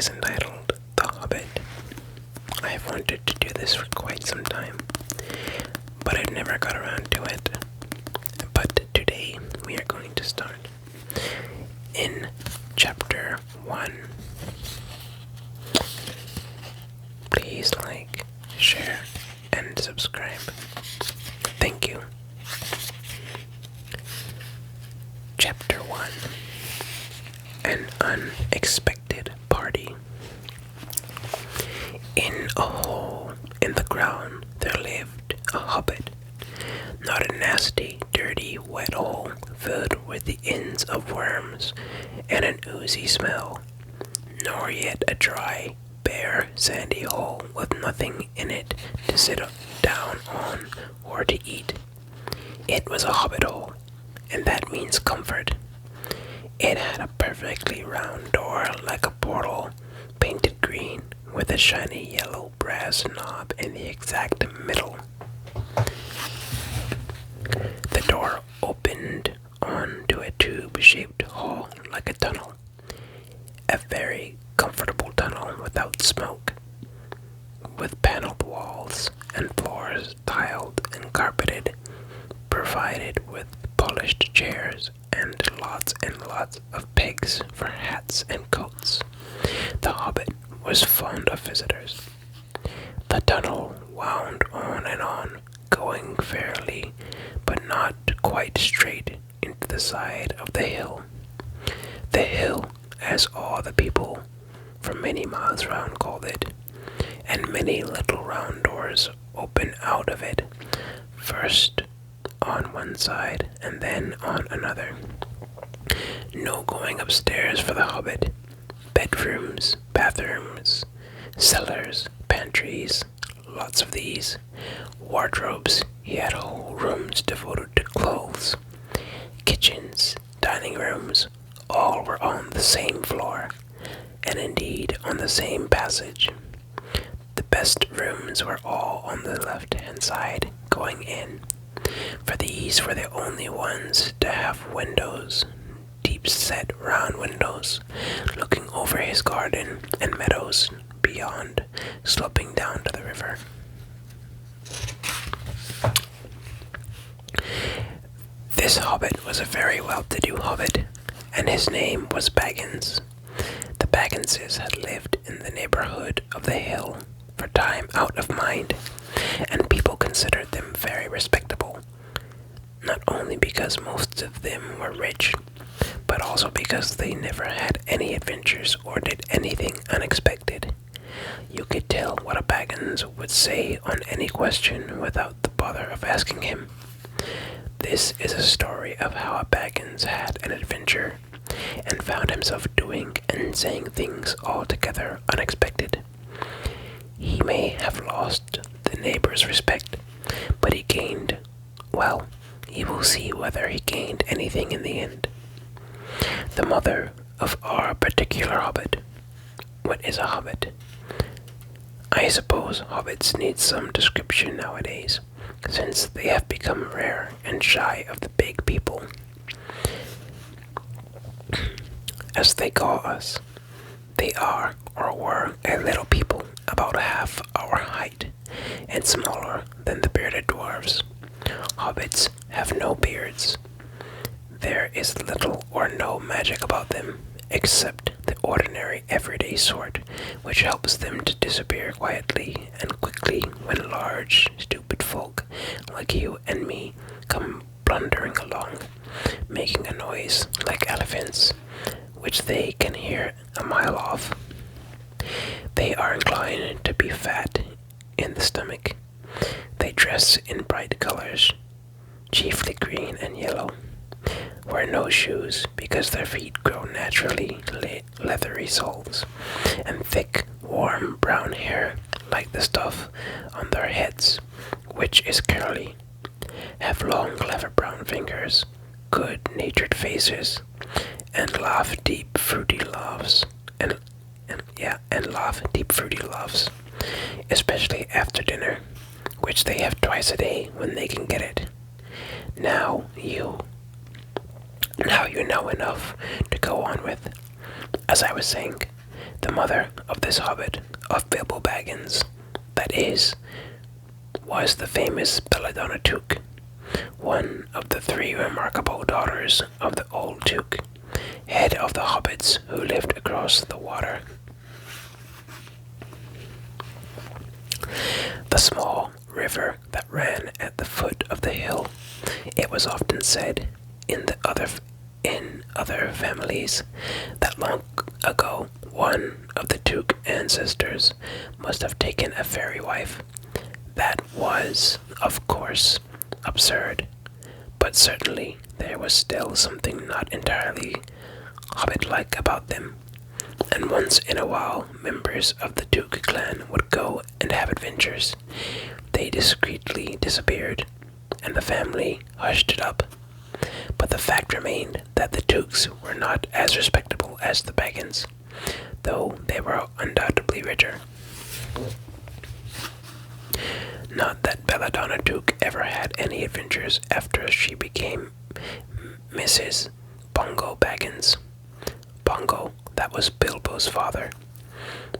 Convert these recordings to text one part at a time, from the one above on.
is entitled The Hobbit. I have wanted to do this for quite some time, but I've never got around to it. But today we are going to start in chapter 1. Please like, share, and subscribe. Thank you. Chapter 1. An Unexpected Party. In a hole in the ground there lived a hobbit. Not a nasty, dirty, wet hole filled with the ends of worms and an oozy smell, nor yet a dry, bare, sandy hole with nothing in it to sit down on or to eat. It was a hobbit hole, and that means comfort. It had a perfectly round door like a portal, painted green, with a shiny yellow brass knob in the exact middle. The door opened onto a tube-shaped hall like a tunnel. A very comfortable tunnel without smoke, with paneled walls and floors tiled and carpeted, provided with polished chairs and lots of pegs for hats and coats. The hobbit was fond of visitors. The tunnel wound on, going fairly, but not quite straight into the side of the hill. The hill, as all the people for many miles round called it, and many little round doors open out of it, first on one side and then on another. No going upstairs for the hobbit. Bedrooms, bathrooms, cellars, pantries, lots of these. Wardrobes, he had whole rooms devoted to clothes. Kitchens, dining rooms, all were on the same floor, and indeed on the same passage. The best rooms were all on the left-hand side, going in, for these were the only ones to have windows, deep-set round windows, looking over his garden and meadows beyond, sloping down to the river. This hobbit was a very well-to-do hobbit, and his name was Baggins. The Bagginses had lived in the neighborhood of the hill for time out of mind, and people considered them very respectable, not only because most of them were rich, but also because they never had any adventures or did anything unexpected. You could tell what a Baggins would say on any question without the bother of asking him. This is a story of how a Baggins had an adventure and found himself doing and saying things altogether unexpected. He may have lost the neighbor's respect, but he gained, well, you will see whether he gained anything in the end. The mother of our particular hobbit. What is a hobbit? I suppose hobbits need some description nowadays, since they have become rare and shy of the big people, as they call us. They are, or were, a little people about half our height, and smaller than the bearded dwarves. Hobbits have no beards. There is little or no magic about them, except the ordinary everyday sort, which helps them to disappear quietly and quickly when large, stupid folk like you and me come blundering along, making a noise like elephants, which they can hear a mile off. They are inclined to be fat in the stomach. They dress in bright colors, chiefly green and yellow, wear no shoes because their feet grow naturally leathery soles, and thick, warm brown hair like the stuff on their heads, which is curly, have long clever brown fingers, good-natured faces, and laugh deep fruity laughs, and laugh deep fruity laughs, especially after dinner, which they have twice a day when they can get it. Now you know enough to go on with. As I was saying, The mother of this hobbit, of Bilbo Baggins, that is, was the famous Belladonna Took, one of the three remarkable daughters of the old Took, head of the hobbits who lived across the water. The small river that ran at the foot of the hill, it was often said in other families that long ago one of the Took ancestors must have taken a fairy wife. That was, of course, absurd, but certainly there was still something not entirely hobbit-like about them, and once in a while members of the Took clan would go and have adventures. They discreetly disappeared, and the family hushed it up. But the fact remained that the Tooks were not as respectable as the Baggins, though they were undoubtedly richer. Not that Belladonna Took ever had any adventures after she became Mrs. Bongo Baggins. Bongo, that was Bilbo's father,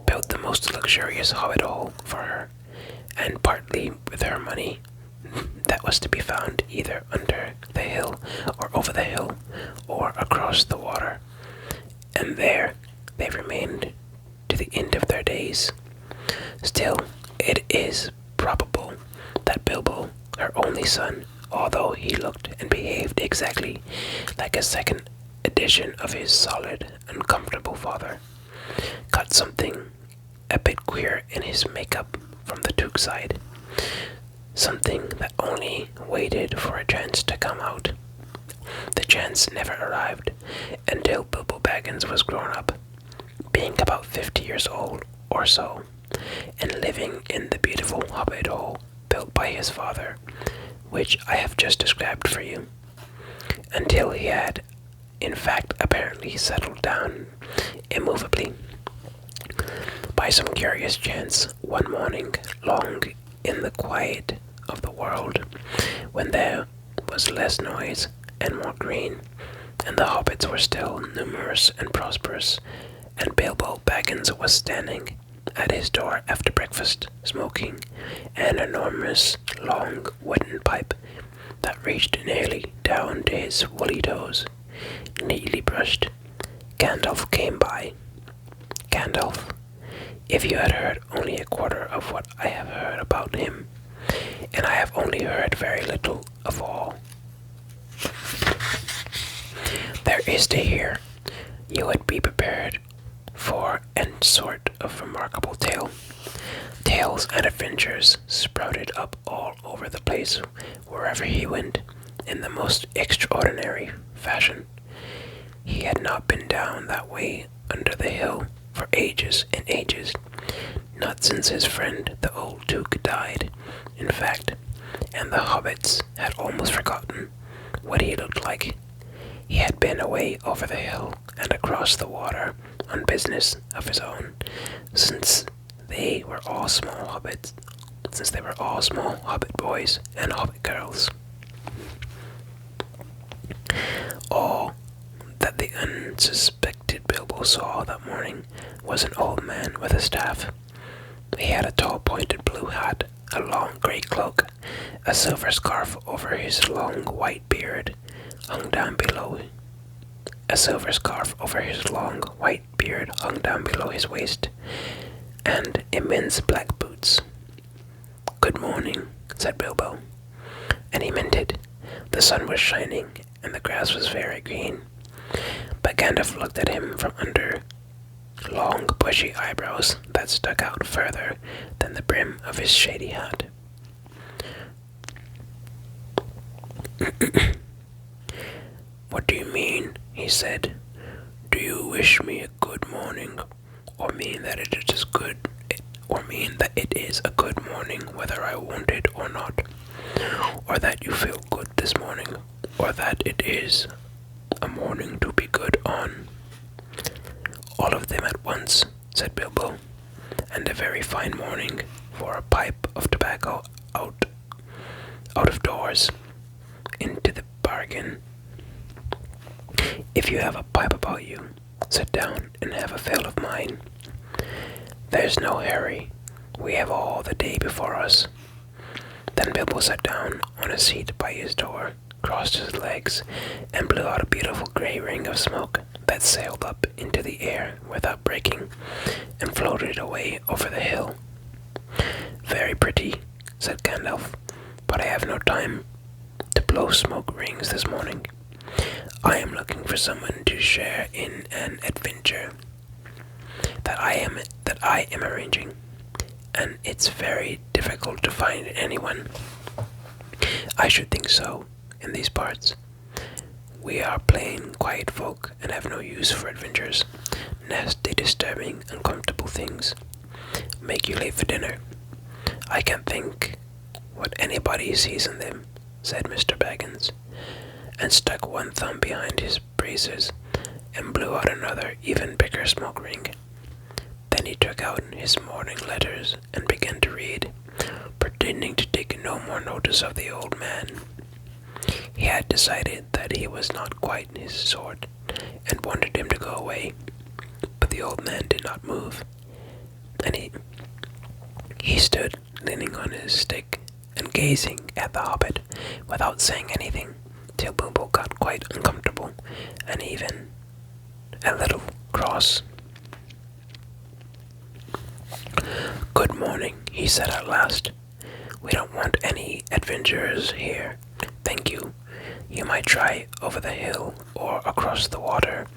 built the most luxurious hobbit hole for her, and partly with her money that was to be found either under the hill or over the hill or across the water, and there they remained to the end of their days. Still, it is probable that Bilbo, her only son, although he looked and behaved exactly like a second edition of his solid and comfortable father, got something a bit queer in his makeup from the Took side, something that only waited for a chance to come out. The chance never arrived until Bilbo Baggins was grown up, being about 50 years old or so, and living in the beautiful hobbit hole built by his father, which I have just described for you, until he had, in fact, apparently settled down immovably. By some curious chance, one morning, long in the quiet of the world, when there was less noise and more green, and the hobbits were still numerous and prosperous, and Bilbo Baggins was standing at his door after breakfast, smoking an enormous long wooden pipe that reached nearly down to his woolly toes, neatly brushed, Gandalf came by. Gandalf, if you had heard only a quarter of what I have heard about him, and I have only heard very little of all there is to hear, you would be prepared for a sort of remarkable tale. Tales and adventures sprouted up all over the place wherever he went in the most extraordinary fashion. He had not been down that way under the hill for ages and ages, not since his friend the old Duke died, in fact, and the hobbits had almost forgotten what he looked like. He had been away over the hill and across the water on business of his own, since they were all small hobbit boys and hobbit girls. All that the unsuspected Bilbo saw that morning was an old man with a staff. He had a tall pointed blue hat, a long grey cloak, a silver scarf over his long white beard hung down below his waist, and immense black boots. "Good morning," said Bilbo, and he meant it. The sun was shining, and the grass was very green, but Gandalf looked at him from under long bushy eyebrows that stuck out further than the brim of his shady hat. "What do you mean?" he said. "Do you wish me a good morning, or mean that it is a good morning whether I want it or not, or that you feel good this morning, or that it is a morning to be good on?" "All of them at once," said Bilbo, "and a very fine morning for a pipe of tobacco out of doors, into the bargain. If you have a pipe about you, sit down and have a fill of mine." There's no hurry. We have all the day before us. Then Bilbo sat down on a seat by his door, crossed his legs, and blew out a beautiful grey ring of smoke that sailed up into the air without breaking and floated away over the hill. Very pretty, said Gandalf, but I have no time to blow smoke rings this morning. I am looking for someone to share in an adventure that I am arranging, and it's very difficult to find anyone. I should think so in these parts. We are plain, quiet folk and have no use for adventures. Nasty, disturbing, uncomfortable things make you late for dinner. I can't think what anybody sees in them, said Mr. Baggins, and stuck one thumb behind his braces and blew out another, even bigger smoke ring. Then he took out his morning letters and began to read, pretending to take no more notice of the old man. He had decided that he was not quite his sort and wanted him to go away, but the old man did not move, and he stood leaning on his stick and gazing at the Hobbit without saying anything, till Bilbo got quite uncomfortable and even a little cross. "Good morning," he said at last. "We don't want any adventurers here, thank you. You might try over the hill or across the water."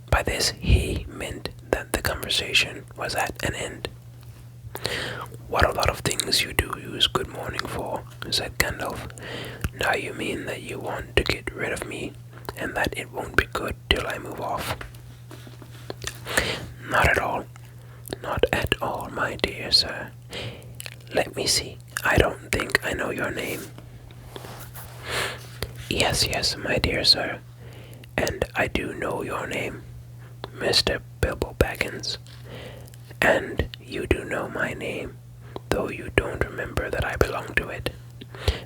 By this he meant that the conversation was at an end. "What a lot of things you do use good morning for," said Gandalf. "Now you mean that you want to get rid of me, and that it won't be good till I move off." "Not at all. Not at all, my dear sir. Let me see. I don't think I know your name." Yes, my dear sir, and I do know your name, Mr. Bilbo Baggins, and you do know my name, though you don't remember that I belong to it.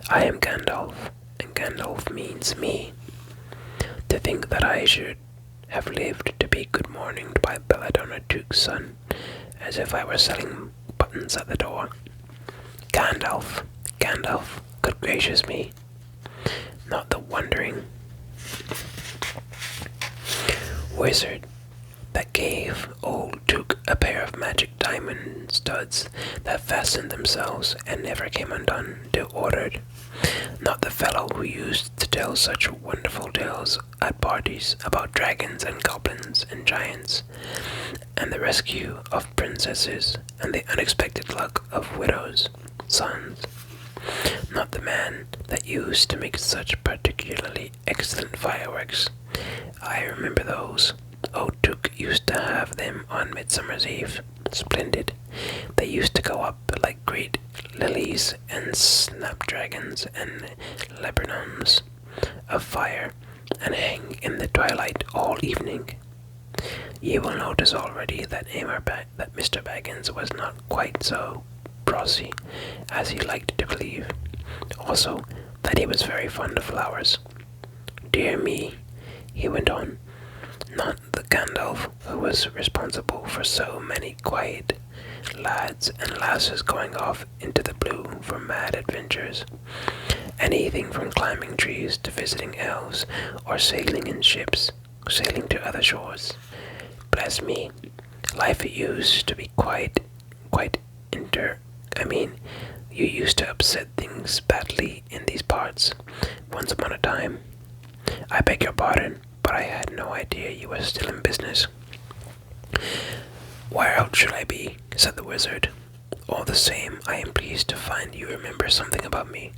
I am Gandalf, and Gandalf means me. To think that I should have lived to be good morninged by Belladonna Duke's son, as if I were selling buttons at the door. Gandalf, good gracious me. Not the wondering wizard that gave old Duke a pair of magic diamond studs that fastened themselves and never came undone till ordered. Not the fellow who used to tell such wonderful tales at parties about dragons and goblins and giants, and the rescue of princesses, and the unexpected luck of widows' sons. Not the man that used to make such particularly excellent fireworks. I remember those. Old Duke used to have them on Midsummer's Eve. Splendid. They used to go up like great lilies and snapdragons and laburnums of fire, and hang in the twilight all evening. You will notice already that Mr. Baggins was not quite so prosy as he liked to believe. Also, that he was very fond of flowers. Dear me, he went on, not the Gandalf who was responsible for so many quiet lads and lasses going off into the blue for mad adventures. Anything from climbing trees to visiting elves or sailing in ships, sailing to other shores. Bless me, life used to be you used to upset things badly in these parts, once upon a time. I beg your pardon, but I had no idea you were still in business." "Where else should I be?" said the wizard. "All the same, I am pleased to find you remember something about me.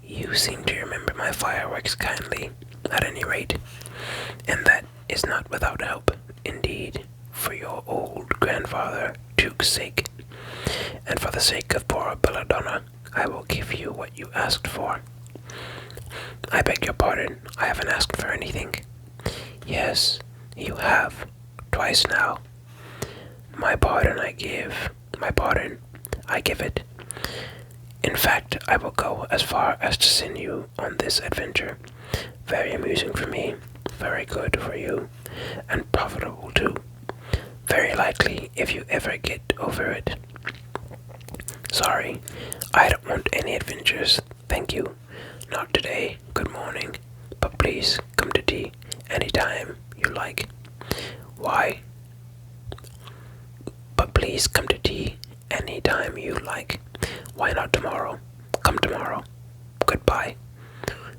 You seem to remember my fireworks kindly, at any rate, and that is not without help, indeed, for your old grandfather Duke's sake, and for the sake of poor Belladonna, I will give you what you asked for." "I beg your pardon, I haven't asked for anything." "Yes, you have, twice now. My pardon, I give it. In fact, I will go as far as to send you on this adventure. Very amusing for me, very good for you, and profitable too. Very likely if you ever get over it. Sorry, I don't want any adventures, thank you. Not today, good morning. But please come to tea anytime you like. Why? But please come to tea anytime you like. Why not tomorrow? Come tomorrow. Goodbye.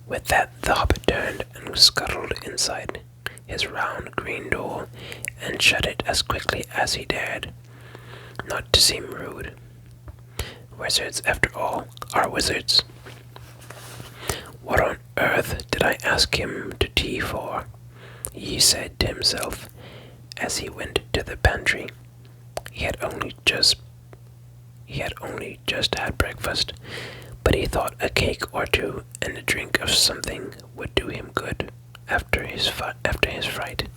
With that, the hobbit turned and scuttled inside his round green door and shut it as quickly as he dared, not to seem rude. Wizards, after all, are wizards. What on earth did I ask him to tea for? He said to himself as he went to the pantry. He had only just had breakfast, but he thought a cake or two and a drink of something would do him good after his fright.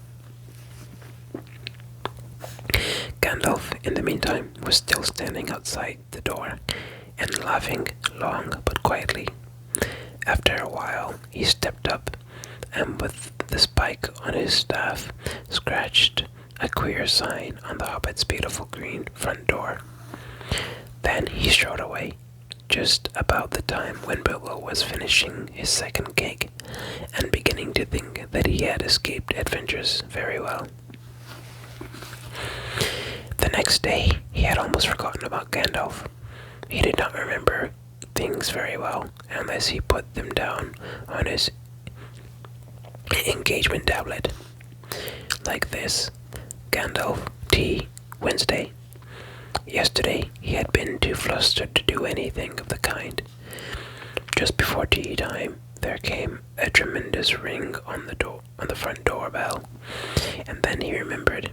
Gandalf, in the meantime, was still standing outside the door and laughing long but quietly. After a while, he stepped up and with the spike on his staff scratched a queer sign on the hobbit's beautiful green front door. Then he strode away, just about the time when Bilbo was finishing his second cake and beginning to think that he had escaped adventures very well. The next day, he had almost forgotten about Gandalf. He did not remember things very well unless he put them down on his engagement tablet. Like this: Gandalf, tea, Wednesday. Yesterday, he had been too flustered to do anything of the kind. Just before tea time, there came a tremendous ring on the front doorbell, and then he remembered.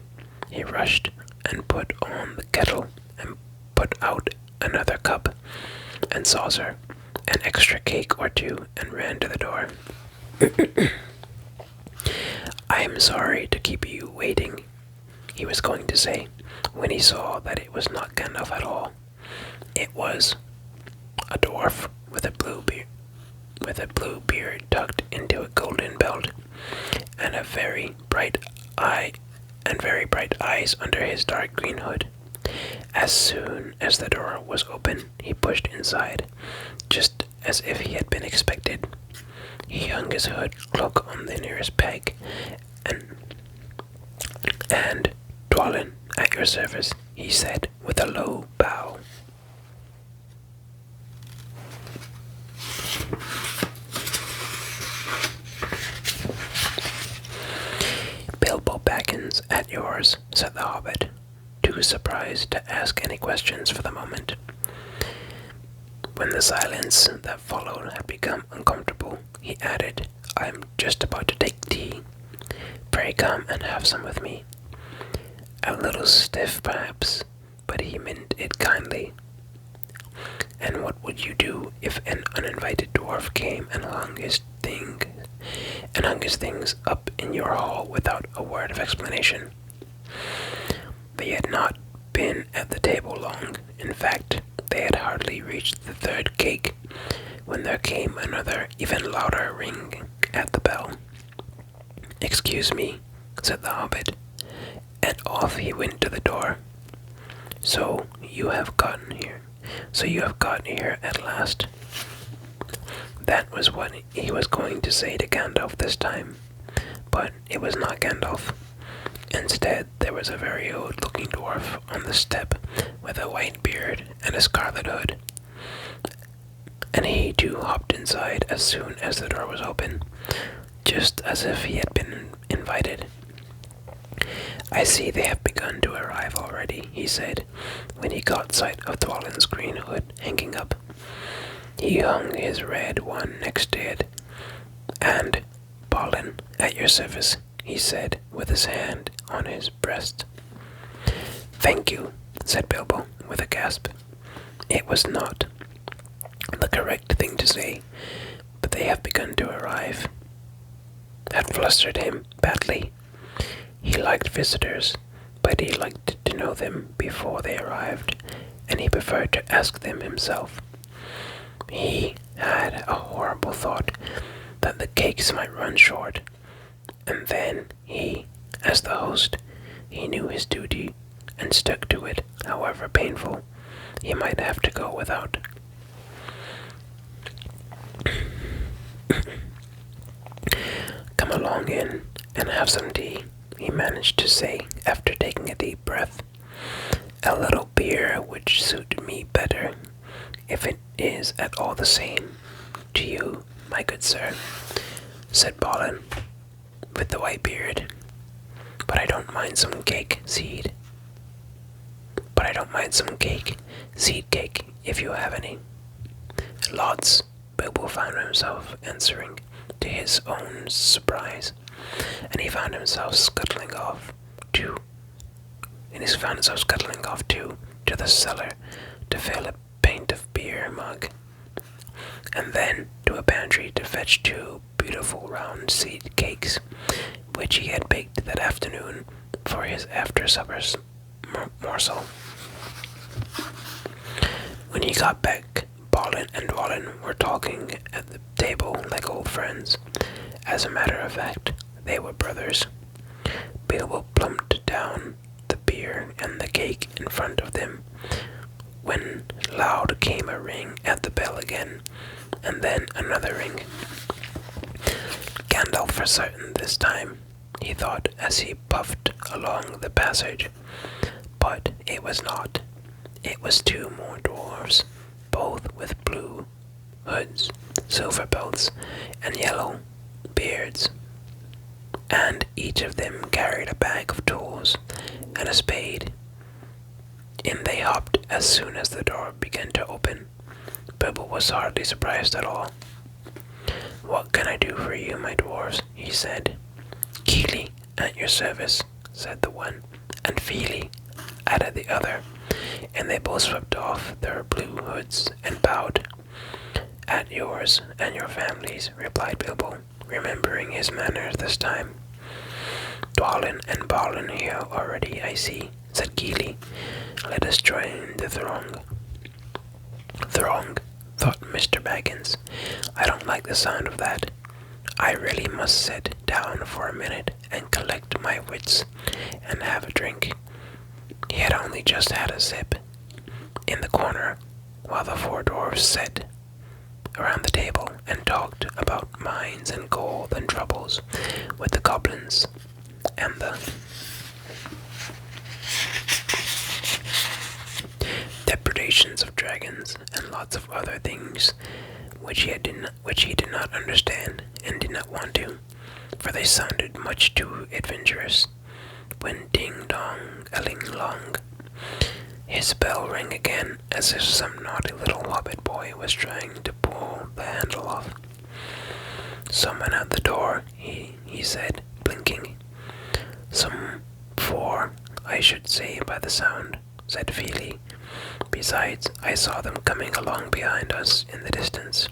He rushed and put on the kettle and put out another cup and saucer, an extra cake or two, and ran to the door. I am sorry to keep you waiting, he was going to say, when he saw that it was not Gandalf at all. It was a dwarf with a blue beard tucked into a golden belt, and very bright eyes under his dark green hood. As soon as the door was open, he pushed inside, just as if he had been expected. He hung his hood cloak on the nearest peg, and Dwalin, at your service, he said with a low bow. Bilbo Baggins, at yours, said the hobbit, too surprised to ask any questions for the moment. When the silence that followed had become uncomfortable, he added, I am just about to take tea. Pray come and have some with me. A little stiff, perhaps, but he meant it kindly. And what would you do if an uninvited dwarf came and hung his things up in your hall without a word of explanation? They had not been at the table long. In fact, they had hardly reached the third cake when there came another, even louder ring at the bell. Excuse me, said the hobbit, and off he went to the door. So you have gotten here at last. That was what he was going to say to Gandalf this time, but it was not Gandalf. Instead, there was a very old-looking dwarf on the step with a white beard and a scarlet hood, and he too hopped inside as soon as the door was open, just as if he had been invited. I see they have begun to arrive already, he said, when he caught sight of Dwalin's green hood hanging up. He hung his red one next to it, and Balin, at your service, he said, with his hand on his breast. Thank you, said Bilbo, with a gasp. It was not the correct thing to say, but they have begun to arrive. That flustered him badly. He liked visitors, but he liked to know them before they arrived, and he preferred to ask them himself. He had a horrible thought that the cakes might run short, and then he, as the host, he knew his duty and stuck to it, however painful he might have to go without. "Come along in and have some tea," he managed to say after taking a deep breath. "A little beer would suit me better, if it is at all the same to you, my good sir," said Balin, with the white beard. But I don't mind some seed cake, if you have any." "Lots," Bilbo found himself answering, to his own surprise, and he found himself scuttling off too, to the cellar to fill a pint of beer mug, and then to a pantry to fetch 2 beautiful round seed cakes, which he had baked that afternoon for his after-supper morsel. When he got back, Balin and Dwalin were talking at the table like old friends. As a matter of fact, they were brothers. Bilbo plumped down the beer and the cake in front of them, when loud came a ring at the bell again, and then another ring. Gandalf for certain this time, he thought as he puffed along the passage. But it was not. It was 2 more dwarves, both with blue hoods, silver belts, and yellow beards, and each of them carried a bag of tools and a spade. In they hopped as soon as the door began to open. Bilbo was hardly surprised at all. "What can I do for you, my dwarves?" he said. "Kili, at your service," said the one, "and Fili," added the other, and they both swept off their blue hoods and bowed. "At yours and your families," replied Bilbo, remembering his manners this time. "Dwalin and Balin here already, I see," said Kili. "Let us join the throng." "Throng," thought Mr. Baggins. "I don't like the sound of that. I really must sit down for a minute and collect my wits and have a drink." He had only just had a sip. In the corner, while the 4 dwarves sat around the table and talked about mines and gold and troubles with the goblins and the depredations of dragons and lots of other things which he did not understand and did not want to, for they sounded much too adventurous, when ding-dong-a-ling-long, his bell rang again, as if some naughty little hobbit boy was trying to pull the handle off. "Someone at the door," he said, blinking. "Some 4, I should say by the sound," said Fili. "Besides, I saw them coming along behind us in the distance."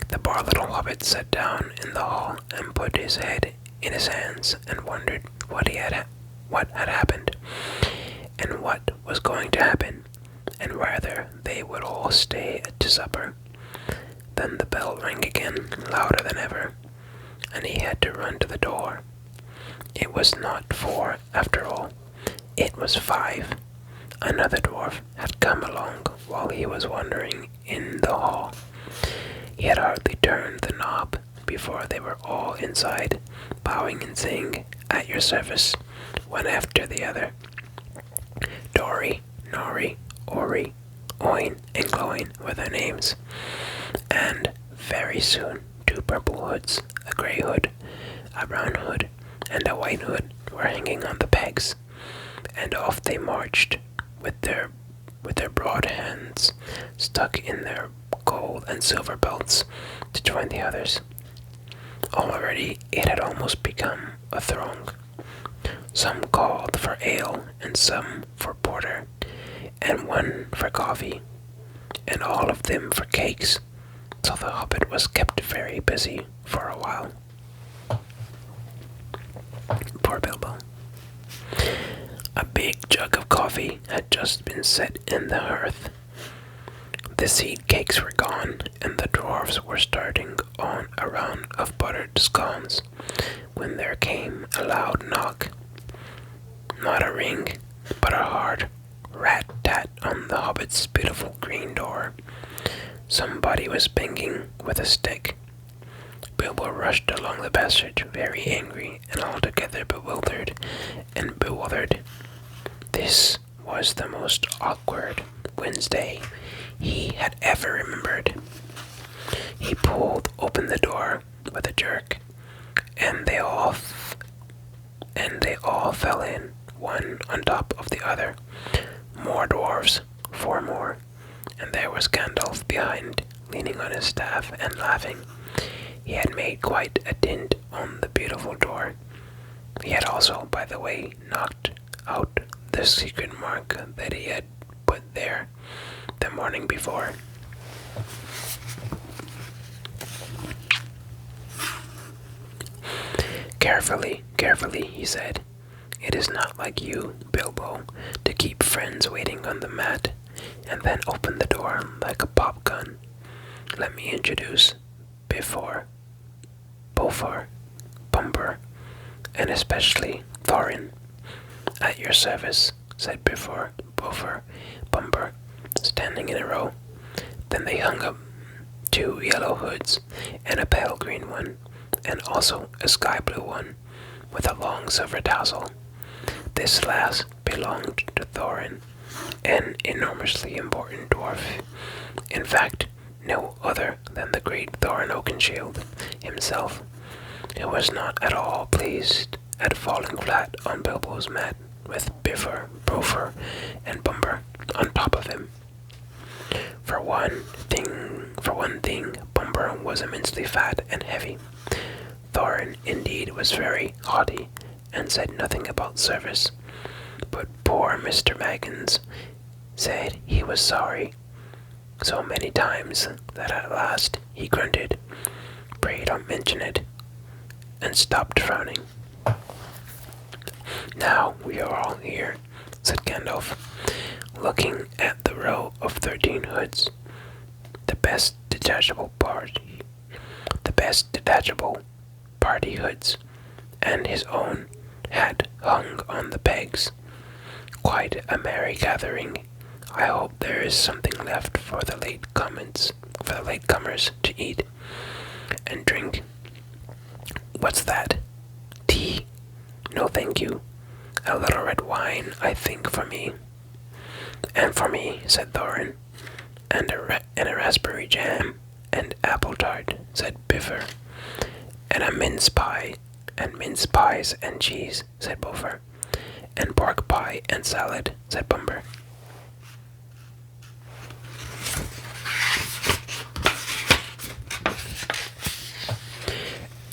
The poor little hobbit sat down in the hall and put his head in his hands and wondered what had happened, and what was going to happen, and whether they would all stay to supper. Then the bell rang again, louder than ever, and he had to run to the door. It was not 4 after all. It was 5. Another dwarf had come along while he was wandering in the hall. He had hardly turned the knob before they were all inside, bowing and saying, "At your service," one after the other. Dori, Nori, Ori, Oin, and Gloin were their names, and very soon 2 purple hoods, a grey hood, a brown hood, and a white hood were hanging on the pegs, and off they marched with their broad hands stuck in their gold and silver belts to join the others. Already it had almost become a throng. Some called for ale, and some for porter, and one for coffee, and all of them for cakes, so the hobbit was kept very busy for a while. Poor Bilbo. A big jug of coffee had just been set in the hearth. The seed cakes were gone, and the dwarfs were starting on a round of buttered scones, when there came a loud knock. Not a ring, but a hard rat-tat on the Hobbit's beautiful green door. Somebody was banging with a stick. Bilbo rushed along the passage, very angry and altogether bewildered. This was the most awkward Wednesday he had ever remembered. He pulled open the door with a jerk, and they all fell in, one on top of the other. More dwarves, 4 more, and there was Gandalf behind, leaning on his staff and laughing. He had made quite a dint on the beautiful door. He had also, by the way, knocked out the secret mark that he had put there the morning before. Carefully, carefully, he said. It is not like you, Bilbo, to keep friends waiting on the mat and then open the door like a pop gun. Let me introduce Bofur, Bumper, and especially Thorin. At your service, said Bofur, Bumper, standing in a row. Then they hung up 2 yellow hoods and a pale green one, and also a sky blue one with a long silver tassel. This last belonged to Thorin, an enormously important dwarf. In fact, no other than the great Thorin Oakenshield himself, who was not at all pleased at falling flat on Bilbo's mat with Bofur, and Bumper on top of him. For one thing, Bumper was immensely fat and heavy. Thorin, indeed, was very haughty and said nothing about service, but poor Mr. Baggins said he was sorry so many times that at last he grunted, "Pray don't mention it," and stopped frowning. Now we are all here, said Gandalf, looking at the row of 13 hoods, the best detachable party hoods, and his own hat hung on the pegs. Quite a merry gathering. I hope there is something left for the latecomers to eat and drink. What's that? Tea? No, thank you. A little red wine, I think, for me. And for me, said Thorin. And a raspberry jam and apple tart, said Bifur. And a mince pie, and mince pies and cheese, said Bofur. And pork pie and salad, said Bumper.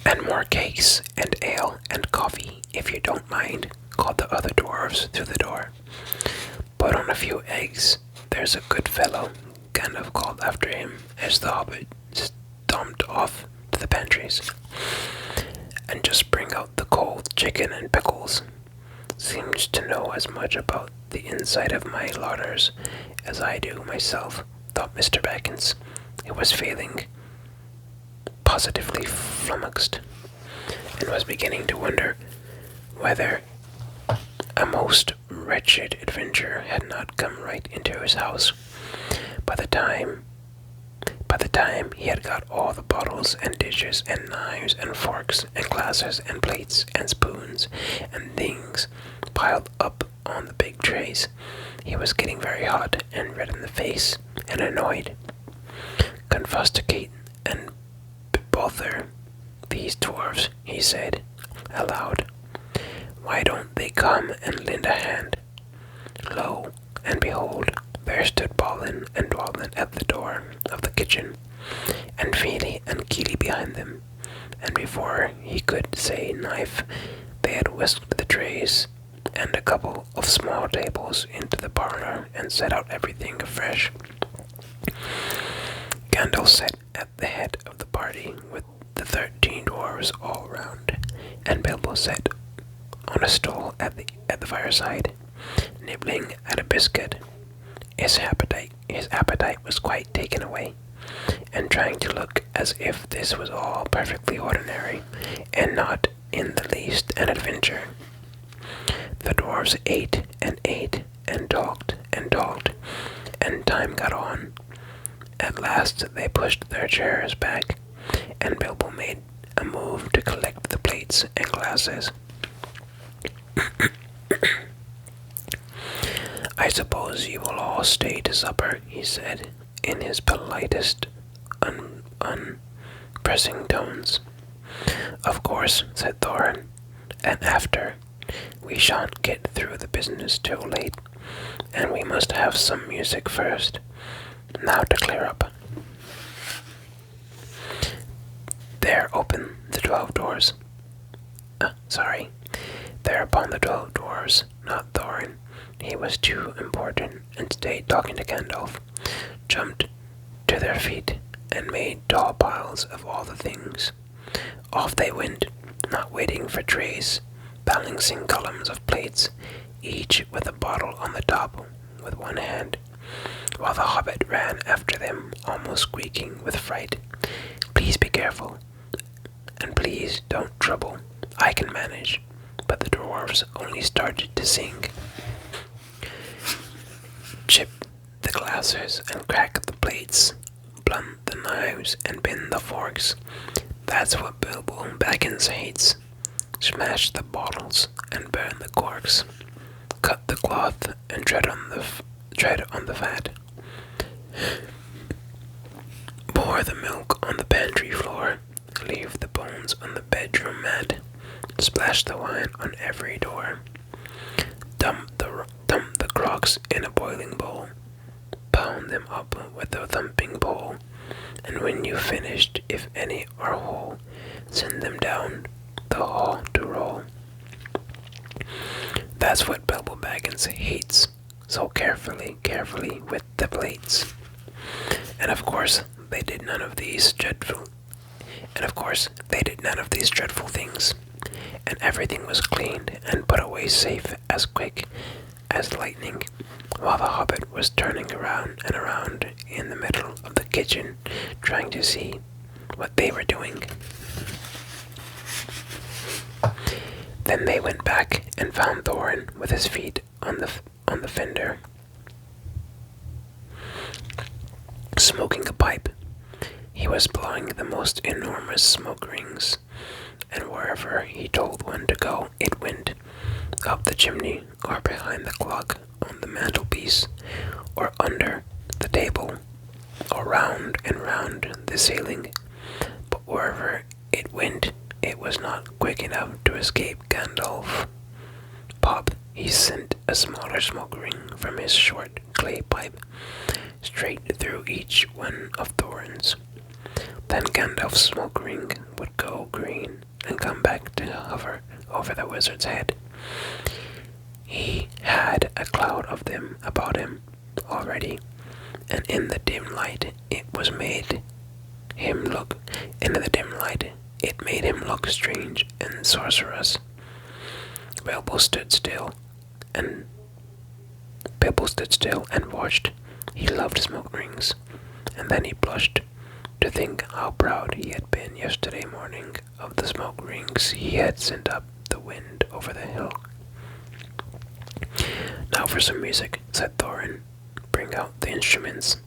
And more cakes and ale and coffee, if you don't mind, called the other dwarves through the door. Put on a few eggs, there's a good fellow, Gandalf called after him as the hobbit stomped off to the pantries. And just bring out the cold chicken and pickles. Seems to know as much about the inside of my larders as I do myself, thought Mr. Baggins, who was feeling positively flummoxed, and was beginning to wonder whether a most wretched adventure had not come right into his house. By the time he had got all the bottles and dishes and knives and forks and glasses and plates and spoons and things piled up on the big trays, he was getting very hot and red in the face and annoyed. Confusticate and bother these dwarves, he said aloud. Why don't they come and lend a hand? Lo, and behold, there stood Balin and Dwalin at the door of the kitchen, and Fili and Kili behind them, and before he could say knife, they had whisked the trays and a couple of small tables into the parlor and set out everything afresh. Gandalf sat at the head of the party with the 13 dwarves all round, and Bilbo sat on a stool at the fireside, nibbling at a biscuit. His appetite was quite taken away, and trying to look as if this was all perfectly ordinary, and not in the least an adventure. The dwarves ate and ate and talked, and time got on. At last they pushed their chairs back, and Bilbo made a move to collect the plates and glasses. I suppose you will all stay to supper, he said, in his politest, unpressing tones. Of course, said Thorin, and after. We shan't get through the business too late, and we must have some music first. Now to clear up. There open the 12 doors. There upon the 12 dwarves, not Thorin. He was too important and stayed talking to Gandalf, jumped to their feet, and made tall piles of all the things. Off they went, not waiting for trays, balancing columns of plates, each with a bottle on the top with one hand, while the hobbit ran after them, almost squeaking with fright. Please be careful, and please don't trouble. I can manage. But the dwarves only started to sing. Chip the glasses and crack the plates, blunt the knives and bend the forks. That's what Bilbo Baggins hates. Smash the bottles and burn the corks. Cut the cloth and tread on the fat. Pour the milk on the pantry floor. Leave the bones on the bedroom mat. Splash the wine on every door. Dump the crocs in a boiling bowl. Pound them up with a thumping pole. And when you've finished, if any are whole, send them down the hall to roll. That's what Bilbo Baggins hates. So carefully with the plates. And of course, they did none of these dreadful things. And everything was cleaned and put away safe as quick as lightning, while the hobbit was turning around and around in the middle of the kitchen, trying to see what they were doing. Then they went back and found Thorin with his feet on the fender, smoking a pipe. He was blowing the most enormous smoke rings, and wherever he told one to go, it went, up the chimney, or behind the clock on the mantelpiece, or under the table, or round and round the ceiling. But wherever it went, it was not quick enough to escape Gandalf. Pop, he sent a smaller smoke ring from his short clay pipe, straight through each one of Thorin's. Then Gandalf's smoke ring would go green and come back to hover over the wizard's head. He had a cloud of them about him already, and in the dim light it made him look strange and sorcerous. Bilbo stood still and watched. He loved smoke rings, and then he blushed to think how proud he had been yesterday morning of the smoke rings he had sent up the wind over the hill. Now for some music, said Thorin. Bring out the instruments.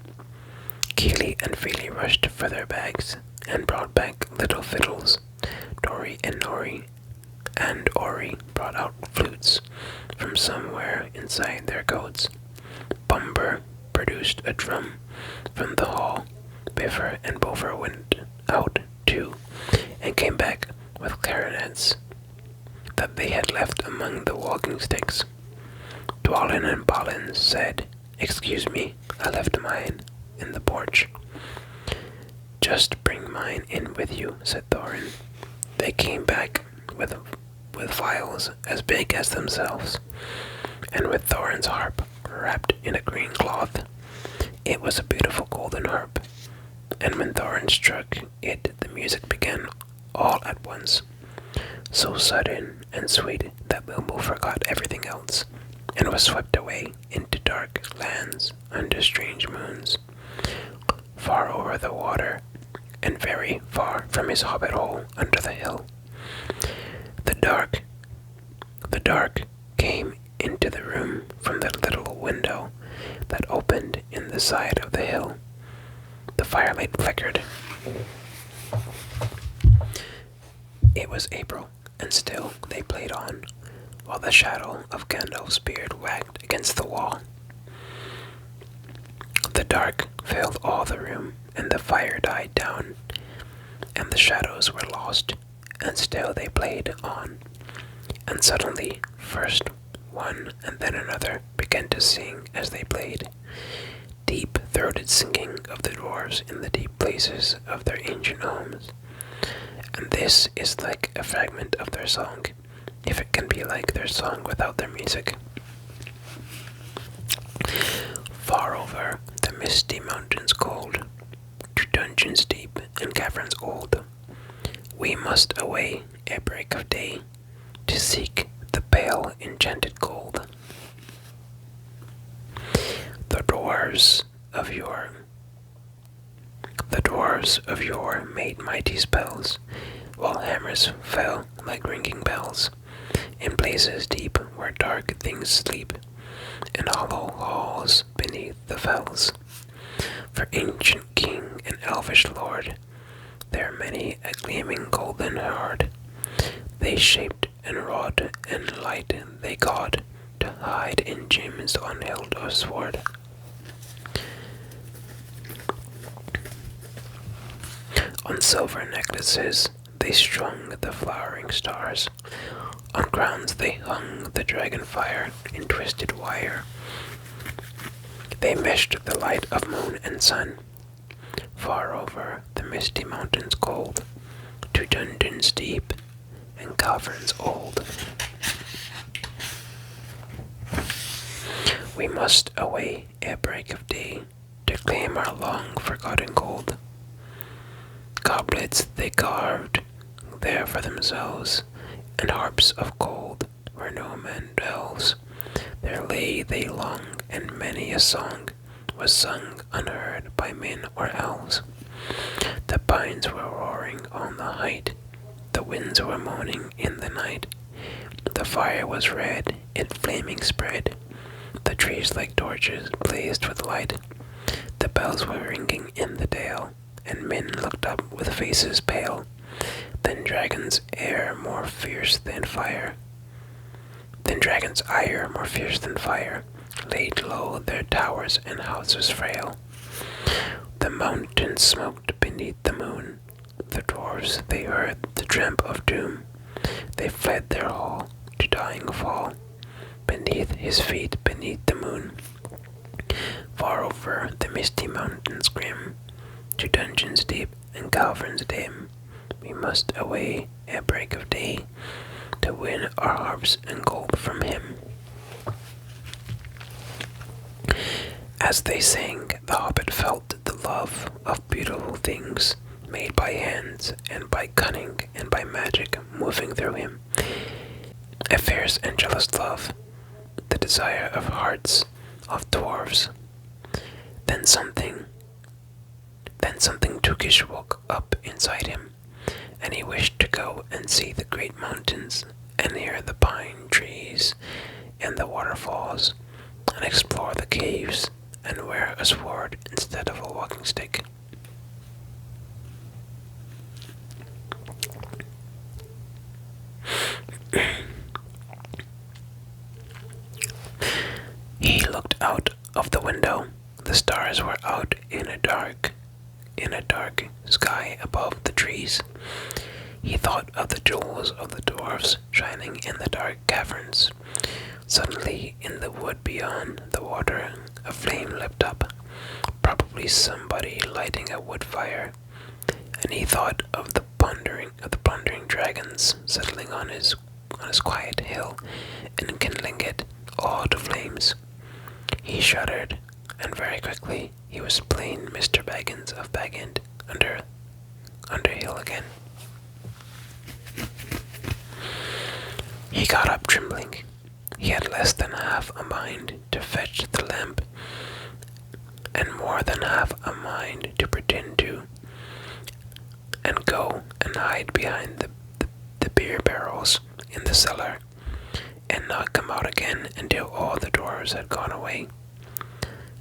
Keely and Feely rushed for their bags and brought back little fiddles. Dori and Ori brought out flutes from somewhere inside their coats. Bumber produced a drum from the hall. Biffer and Bover went out too, and came back with clarinets that they had left among the walking sticks. Dwalin and Balin said, "Excuse me, I left mine in the porch." "Just bring mine in with you," said Thorin. They came back with vials as big as themselves, and with Thorin's harp wrapped in a green cloth. It was a beautiful golden harp, and when Thorin struck it, the music began all at once, so sudden and sweet that Bilbo forgot everything else, and was swept away into dark lands under strange moons, far over the water, and very far from his hobbit hole under the hill. The dark came into the room from the little window that opened in the side of the hill. The firelight flickered. It was April, and still they played on, while the shadow of Gandalf's beard wagged against the wall. The dark filled all the room, and the fire died down, and the shadows were lost, and still they played on. And suddenly, first one and then another began to sing as they played, deep-throated singing of the dwarves in the deep places of their ancient homes. And this is like a fragment of their song, if it can be like their song without their music. Far over the misty mountains cold, to dungeons deep and caverns old, we must away ere break of day, to seek the pale enchanted gold. The dwarves of yore made mighty spells, while hammers fell like ringing bells, in places deep where dark things sleep, in hollow halls beneath the fells. For ancient king and elvish lord, there many a gleaming golden hoard, they shaped and wrought and light they got, to hide in gems on hilt or sword. On silver necklaces they strung the flowering stars, on crowns they hung the dragon fire in twisted wire. They meshed the light of moon and sun, far over the misty mountains cold, to dungeons deep and caverns old. We must away ere break of day, to claim our long forgotten gold. Goblets they carved there for themselves, and harps of gold where no man dwells. There lay they long, and many a song was sung unheard by men or elves. The pines were roaring on the height, the winds were moaning in the night. The fire was red, it flaming spread, the trees like torches blazed with light. The bells were ringing in the dale, and men looked up with faces pale. Then dragons' ire more fierce than fire, laid low their towers and houses frail. The mountains smoked beneath the moon, the dwarves they heard the tramp of doom. They fled their hall to dying fall, beneath his feet beneath the moon. Far over the misty mountains grim, to dungeons deep and caverns dim, we must away ere break of day, to win our harps and gold from him. As they sang, the Hobbit felt the love of beautiful things made by hands and by cunning and by magic moving through him. A fierce and jealous love, the desire of hearts of dwarves. Then something Tookish woke up inside him, and he wished to go and see the great mountains, and hear the pine trees and the waterfalls, and explore the caves, and wear a sword instead of a walking stick. He looked out of the window. The stars were out in a dark sky above the trees. He thought of the jewels of the dwarfs shining in the dark caverns. Suddenly, in the wood beyond the water, a flame leapt up, probably somebody lighting a wood fire, and he thought of the plundering dragons settling on his quiet hill and kindling it all to flames. He shuddered, and very quickly he was plain Mr. Baggins of Bag End under hill again. He got up trembling. He had less than half a mind to fetch the lamp, and more than half a mind to pretend to, and go and hide behind the beer barrels in the cellar, and not come out again until until all the dwarves had gone away.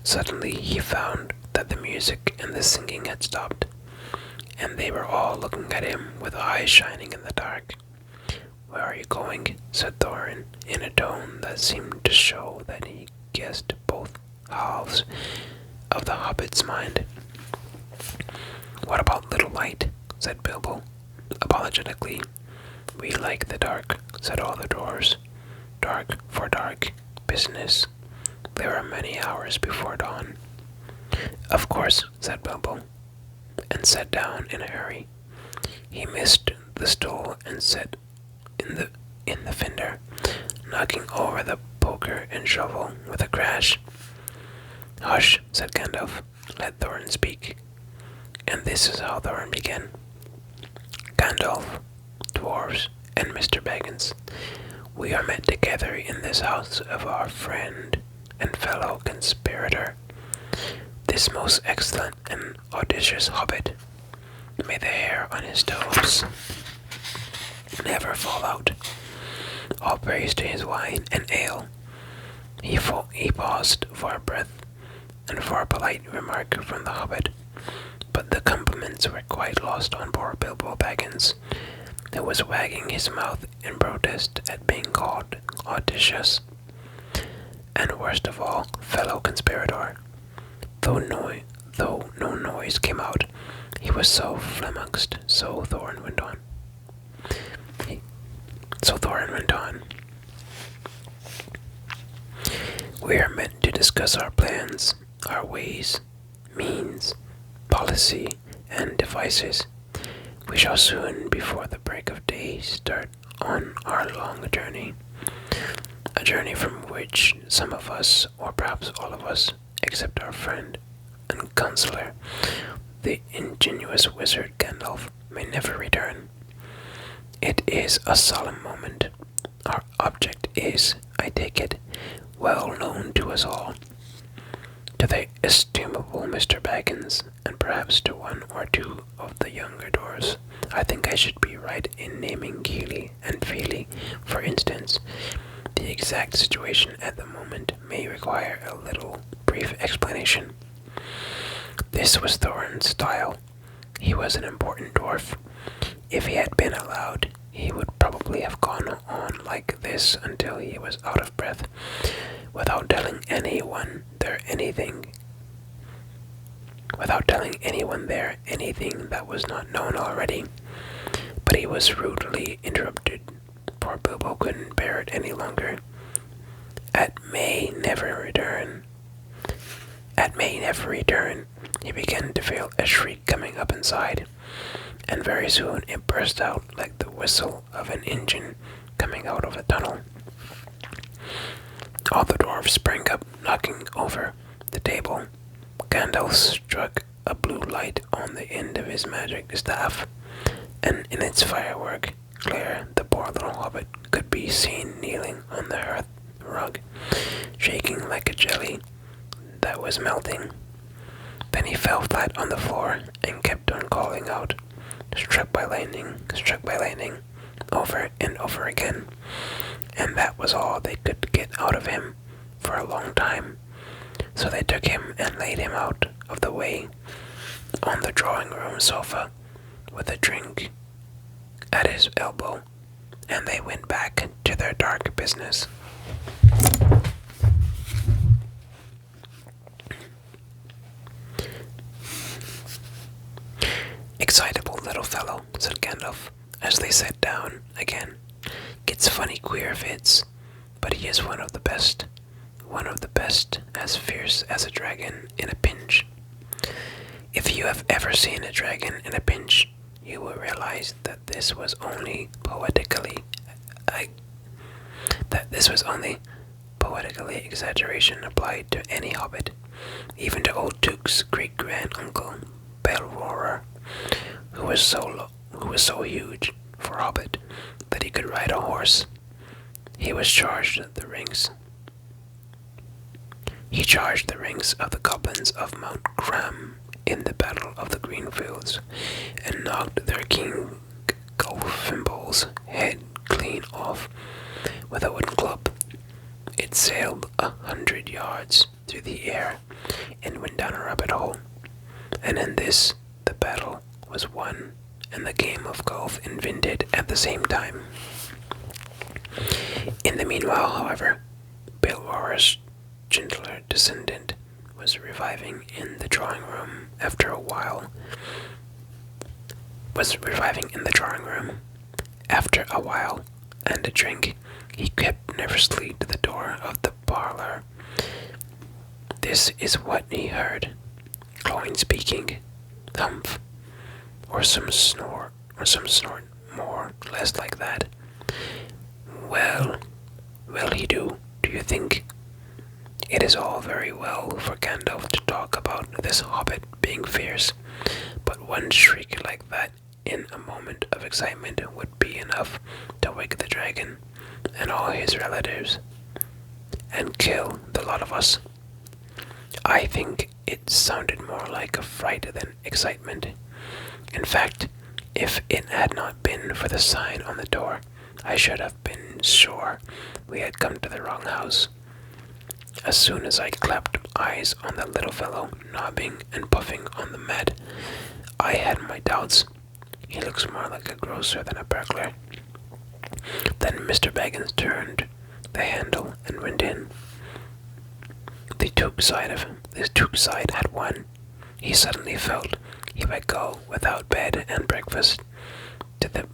Suddenly he found that the music and the singing had stopped, and they were all looking at him with eyes shining in the dark. "Where are you going?" said Thorin, in a tone that seemed to show that he guessed both halves of the Hobbit's mind. "What about Little Light?" said Bilbo, apologetically. "We like the dark," said all the dwarves. "Dark for dark business. There are many hours before dawn." "Of course," said Bilbo, and sat down in a hurry. He missed the stool and sat in the fender, knocking over the poker and shovel with a crash. "Hush," said Gandalf. "Let Thorin speak." And this is how Thorin began. "Gandalf, dwarves, and Mr. Baggins, we are met together in this house of our friend and fellow conspirator, this most excellent and audacious hobbit. May the hair on his toes never fall out. All praise to his wine and ale." He paused for a breath and for a polite remark from the hobbit, but the compliments were quite lost on poor Bilbo Baggins, who was wagging his mouth in protest at being called audacious, and worst of all, fellow conspirator. Though no noise came out, he was so flummoxed. So Thorin went on. "We are meant to discuss our plans, our ways, means, policy, and devices. We shall soon, before the break of day, start on our long journey. A journey from which some of us, or perhaps all of us, except our friend and counselor, the ingenious wizard Gandalf, may never return. It is a solemn moment. Our object is, I take it, well known to us all. To the estimable Mr. Baggins, and perhaps to one or two of the younger dwarves, I think I should be right in naming Keely and Feely, for instance. The exact situation at the moment may require a little brief explanation." This was Thorin's style. He was an important dwarf. If he had been allowed, he would probably have gone on like this until he was out of breath, without telling anyone there anything that was not known already. But he was rudely interrupted. Poor Bilbo couldn't bear it any longer. At may never return, he began to feel a shriek coming up inside, and very soon it burst out like the whistle of an engine coming out of a tunnel. All the dwarves sprang up, knocking over the table. Gandalf struck a blue light on the end of his magic staff, and in its firework glare the poor little hobbit could be seen kneeling on the hearth rug, shaking like a jelly that was melting. Then he fell flat on the floor and kept on calling out, struck by lightning, over and over again. And that was all they could get out of him for a long time. So they took him and laid him out of the way on the drawing-room sofa with a drink at his elbow, and they went back to their dark business. "Excitable little fellow," said Gandalf, as they sat down again. "Gets funny queer fits, but he is one of the best, as fierce as a dragon in a pinch. If you have ever seen a dragon in a pinch, you will realize that this was only poetically exaggeration applied to any hobbit, even to old Duke's great-grand-uncle Belrorer, who was so huge for hobbit that he could ride a horse. He charged the rings of the goblins of Mount Cram in the Battle of the Greenfields, and knocked their King Gulfimbol's head clean off with a wooden club. It sailed 100 yards through the air and went down a rabbit hole. And in this, the battle was won and the game of golf invented at the same time. In the meanwhile, however, Bilwar's gentler descendant was reviving in the drawing room after a while. And a drink, he crept nervously to the door of the parlor. This is what he heard. Cloyne speaking. Humph. Or some snort, more or less like that. Well, he do you think? It is all very well for Gandalf to talk about this hobbit being fierce, but one shriek like that in a moment of excitement would be enough to wake the dragon and all his relatives, and kill the lot of us. I think it sounded more like a fright than excitement. In fact, if it had not been for the sign on the door, I should have been sure we had come to the wrong house. As soon as I clapped eyes on the little fellow nobbing and puffing on the mat, I had my doubts. He looks more like a grocer than a burglar. Then Mr. Baggins turned the handle and went in. The Took side had won. He suddenly felt he might go without bed and breakfast to the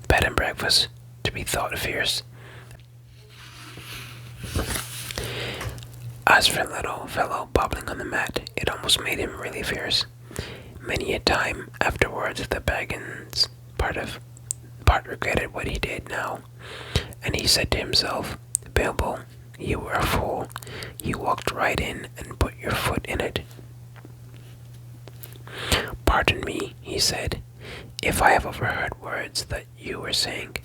bed and breakfast to be thought fierce. As for the little fellow bobbling on the mat, it almost made him really fierce. Many a time afterwards the Baggins part regretted what he did now, and he said to himself, Bilbo, you were a fool. You walked right in and put your foot in it. Pardon me, he said, if I have overheard words that you were saying.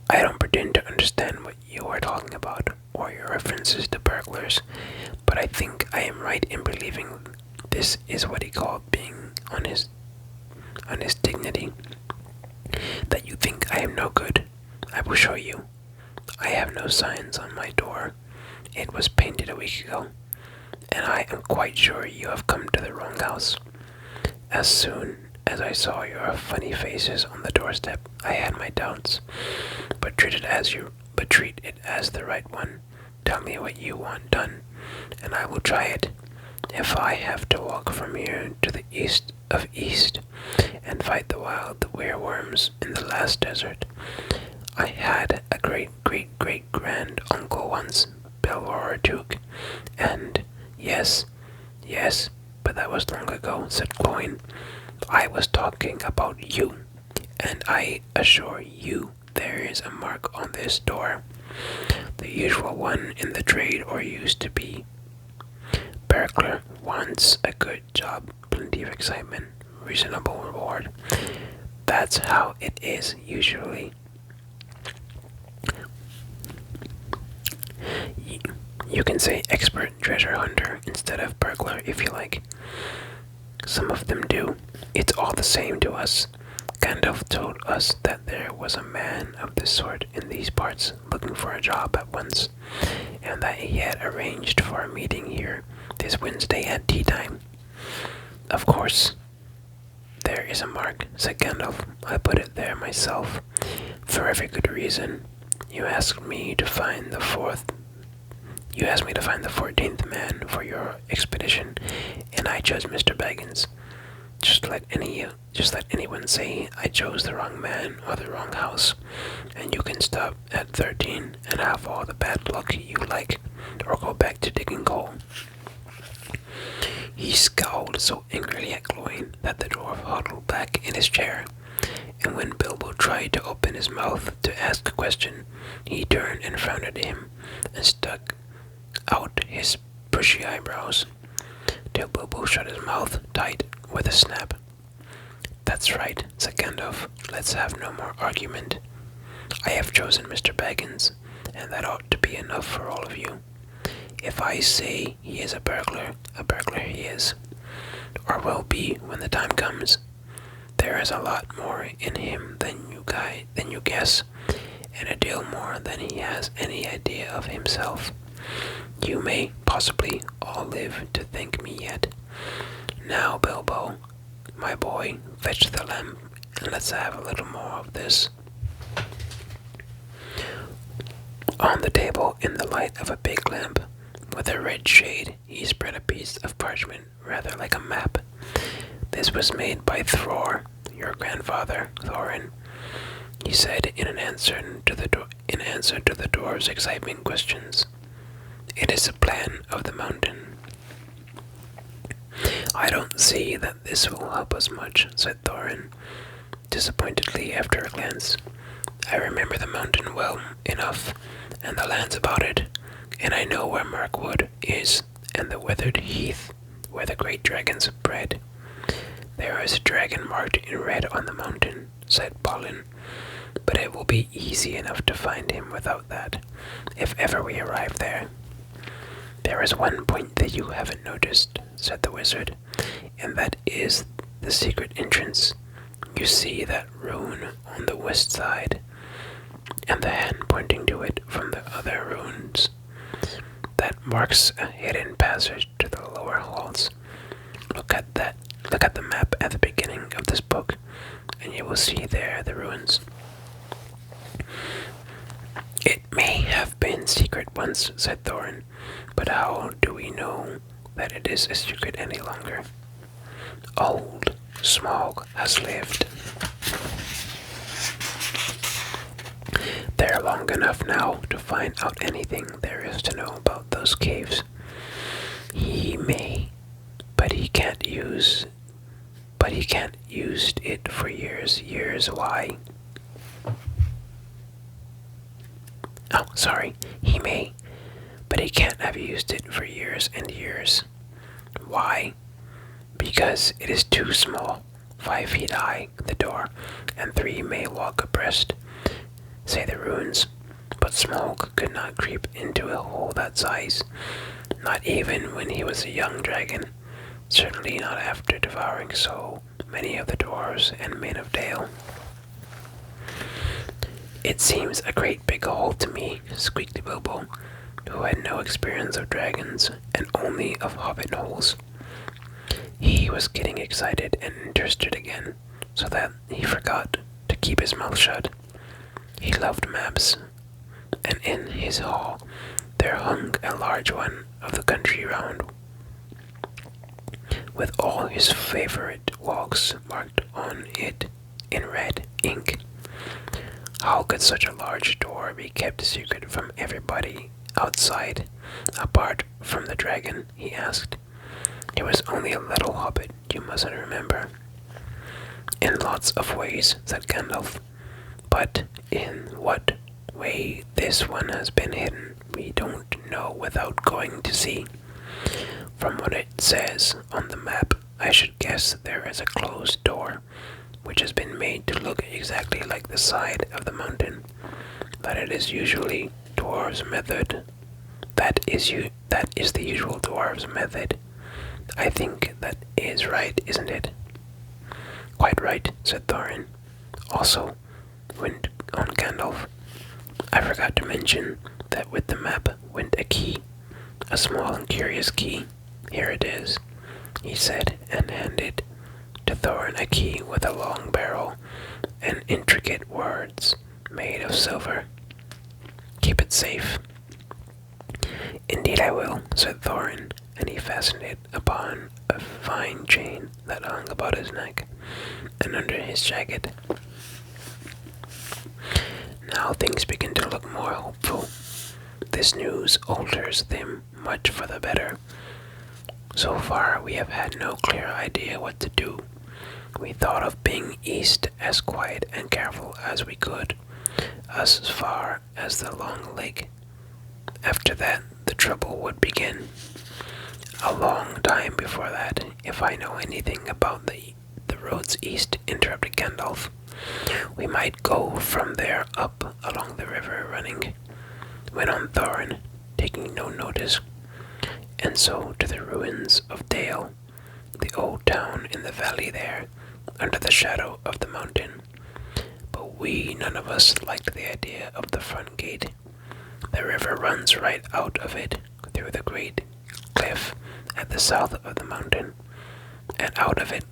I don't pretend to understand what you are talking about, or your references to burglars, but I think I am right in believing this is what he called being on his dignity. That you think I am no good. I will show you. I have no signs on my door. It was painted a week ago, and I am quite sure you have come to the wrong house. As soon as I saw your funny faces on the doorstep, I had my doubts, but treat it as the right one. Tell me what you want done, and I will try it. If I have to walk from here to the east and fight the wild wereworms in the last desert. I had a great uncle once, Belor Duke, and yes, but that was long ago, said Cloyne. I was talking about you, and I assure you there is a mark on this door. The usual one in the trade, or used to be. Burglar wants a good job, plenty of excitement, reasonable reward. That's how it is usually. You can say expert treasure hunter instead of burglar if you like. Some of them do. It's all the same to us. Gandalf told us that there was a man of this sort in these parts looking for a job at once, and that he had arranged for a meeting here this Wednesday at tea time. Of course, there is a mark, said Gandalf. I put it there myself, for every good reason. You asked me to find the 14th man for your expedition, and I chose Mr. Baggins. Just let anyone say I chose the wrong man or the wrong house, and you can stop at 13 and have all the bad luck you like, or go back to digging coal. He scowled so angrily at Cloyne that the dwarf huddled back in his chair, and when Bilbo tried to open his mouth to ask a question, he turned and frowned at him and stuck out his bushy eyebrows, till Bilbo shut his mouth tight with a snap. That's right, said Gandalf. Let's have no more argument. I have chosen Mr. Baggins, and that ought to be enough for all of you. If I say he is a burglar he is, or will be when the time comes. There is a lot more in him than you guess, and a deal more than he has any idea of himself. You may possibly all live to thank me yet. Now, Bilbo, my boy, fetch the lamp and let's have a little more of this. On the table, in the light of a big lamp, with a red shade, he spread a piece of parchment, rather like a map. This was made by Thror, your grandfather, Thorin, he said in answer to the dwarves' exciting questions. It is a plan of the mountain. I don't see that this will help us much, said Thorin, disappointedly after a glance. I remember the mountain well enough, and the lands about it, and I know where Mirkwood is, and the withered heath where the great dragons bred. There is a dragon marked in red on the mountain, said Balin, but it will be easy enough to find him without that, if ever we arrive there. There is one point that you haven't noticed, said the wizard, and that is the secret entrance. You see that rune on the west side, and the hand pointing to it from the other runes. That marks a hidden passage to the lower halls. Look at the map at the beginning of this book, and you will see there the ruins. It may have been secret once, said Thorin, but how do we know that it is a secret any longer? Old Smaug has lived there long enough now to find out anything there is to know about those caves. He may, but he can't use it for years. Why? Oh, sorry. He may, but he can't have used it for years and years. Why? Because it is too small. 5 feet high, the door, and 3 may walk abreast, say the runes. But Smaug could not creep into a hole that size, not even when he was a young dragon. Certainly not after devouring so many of the dwarves and men of Dale. It seems a great big hole to me, squeaked Bilbo, who had no experience of dragons and only of hobbit holes. He was getting excited and interested again, so that he forgot to keep his mouth shut. He loved maps, and in his hall there hung a large one of the country round, with all his favorite walks marked on it in red ink. How could such a large door be kept secret from everybody outside, apart from the dragon? He asked. He was only a little hobbit, you mustn't remember. In lots of ways, said Gandalf, but in what way this one has been hidden, we don't know without going to see. From what it says on the map, I should guess there is a closed door, which has been made to look exactly like the side of the mountain. That it is usually dwarves' method. That is the usual dwarves' method. I think that is right, isn't it? Quite right, said Thorin. Also, went on Gandalf. I forgot to mention that with the map went a key, a small and curious key. Here it is, he said, and handed to Thorin a key with a long barrel and intricate words made of silver. Keep it safe. Indeed I will, said Thorin, and he fastened it upon a fine chain that hung about his neck and under his jacket. Now things begin to look more hopeful. This news alters them much for the better. So far we have had no clear idea what to do. We thought of being east as quiet and careful as we could, as far as the long lake. After that, the trouble would begin. A long time before that, if I know anything about the roads east, interrupted Gandalf. We might go from there up along the river running, went on Thorin, taking no notice, and so to the ruins of Dale, the old town in the valley there, under the shadow of the mountain. But We none of us liked the idea of the front gate. The river runs right out of it through the great cliff at the south of the mountain, and out of it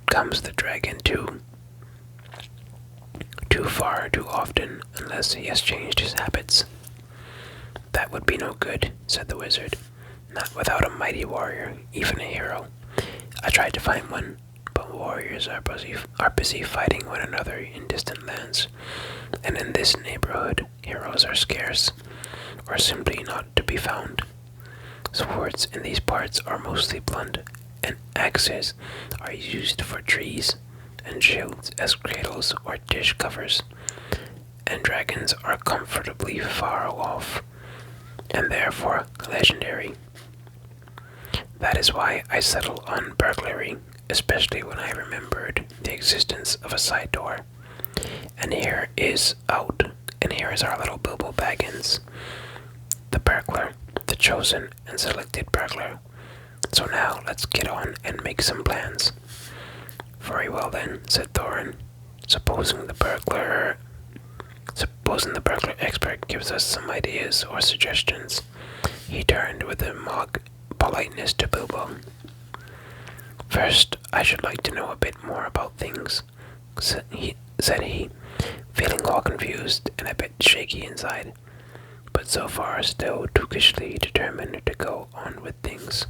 comes the dragon too. Too far, too often, unless he has changed his habits. That would be no good, said the wizard. Not without a mighty warrior, even a hero. I tried to find one, but warriors are busy fighting one another in distant lands, and in this neighborhood, heroes are scarce, or simply not to be found. Swords in these parts are mostly blunt, and axes are used for trees, and shields as cradles or dish covers, and dragons are comfortably far off, and therefore legendary. That is why I settled on burglary, especially when I remembered the existence of a side door. And here is our little Bilbo Baggins, the burglar, the chosen and selected burglar. So now let's get on and make some plans. Very well then, said Thorin. Supposing the burglar expert gives us some ideas or suggestions. He turned with a mock politeness to Bilbo. First, I should like to know a bit more about things, said he, feeling all confused and a bit shaky inside, but so far still tookishly determined to go on with things.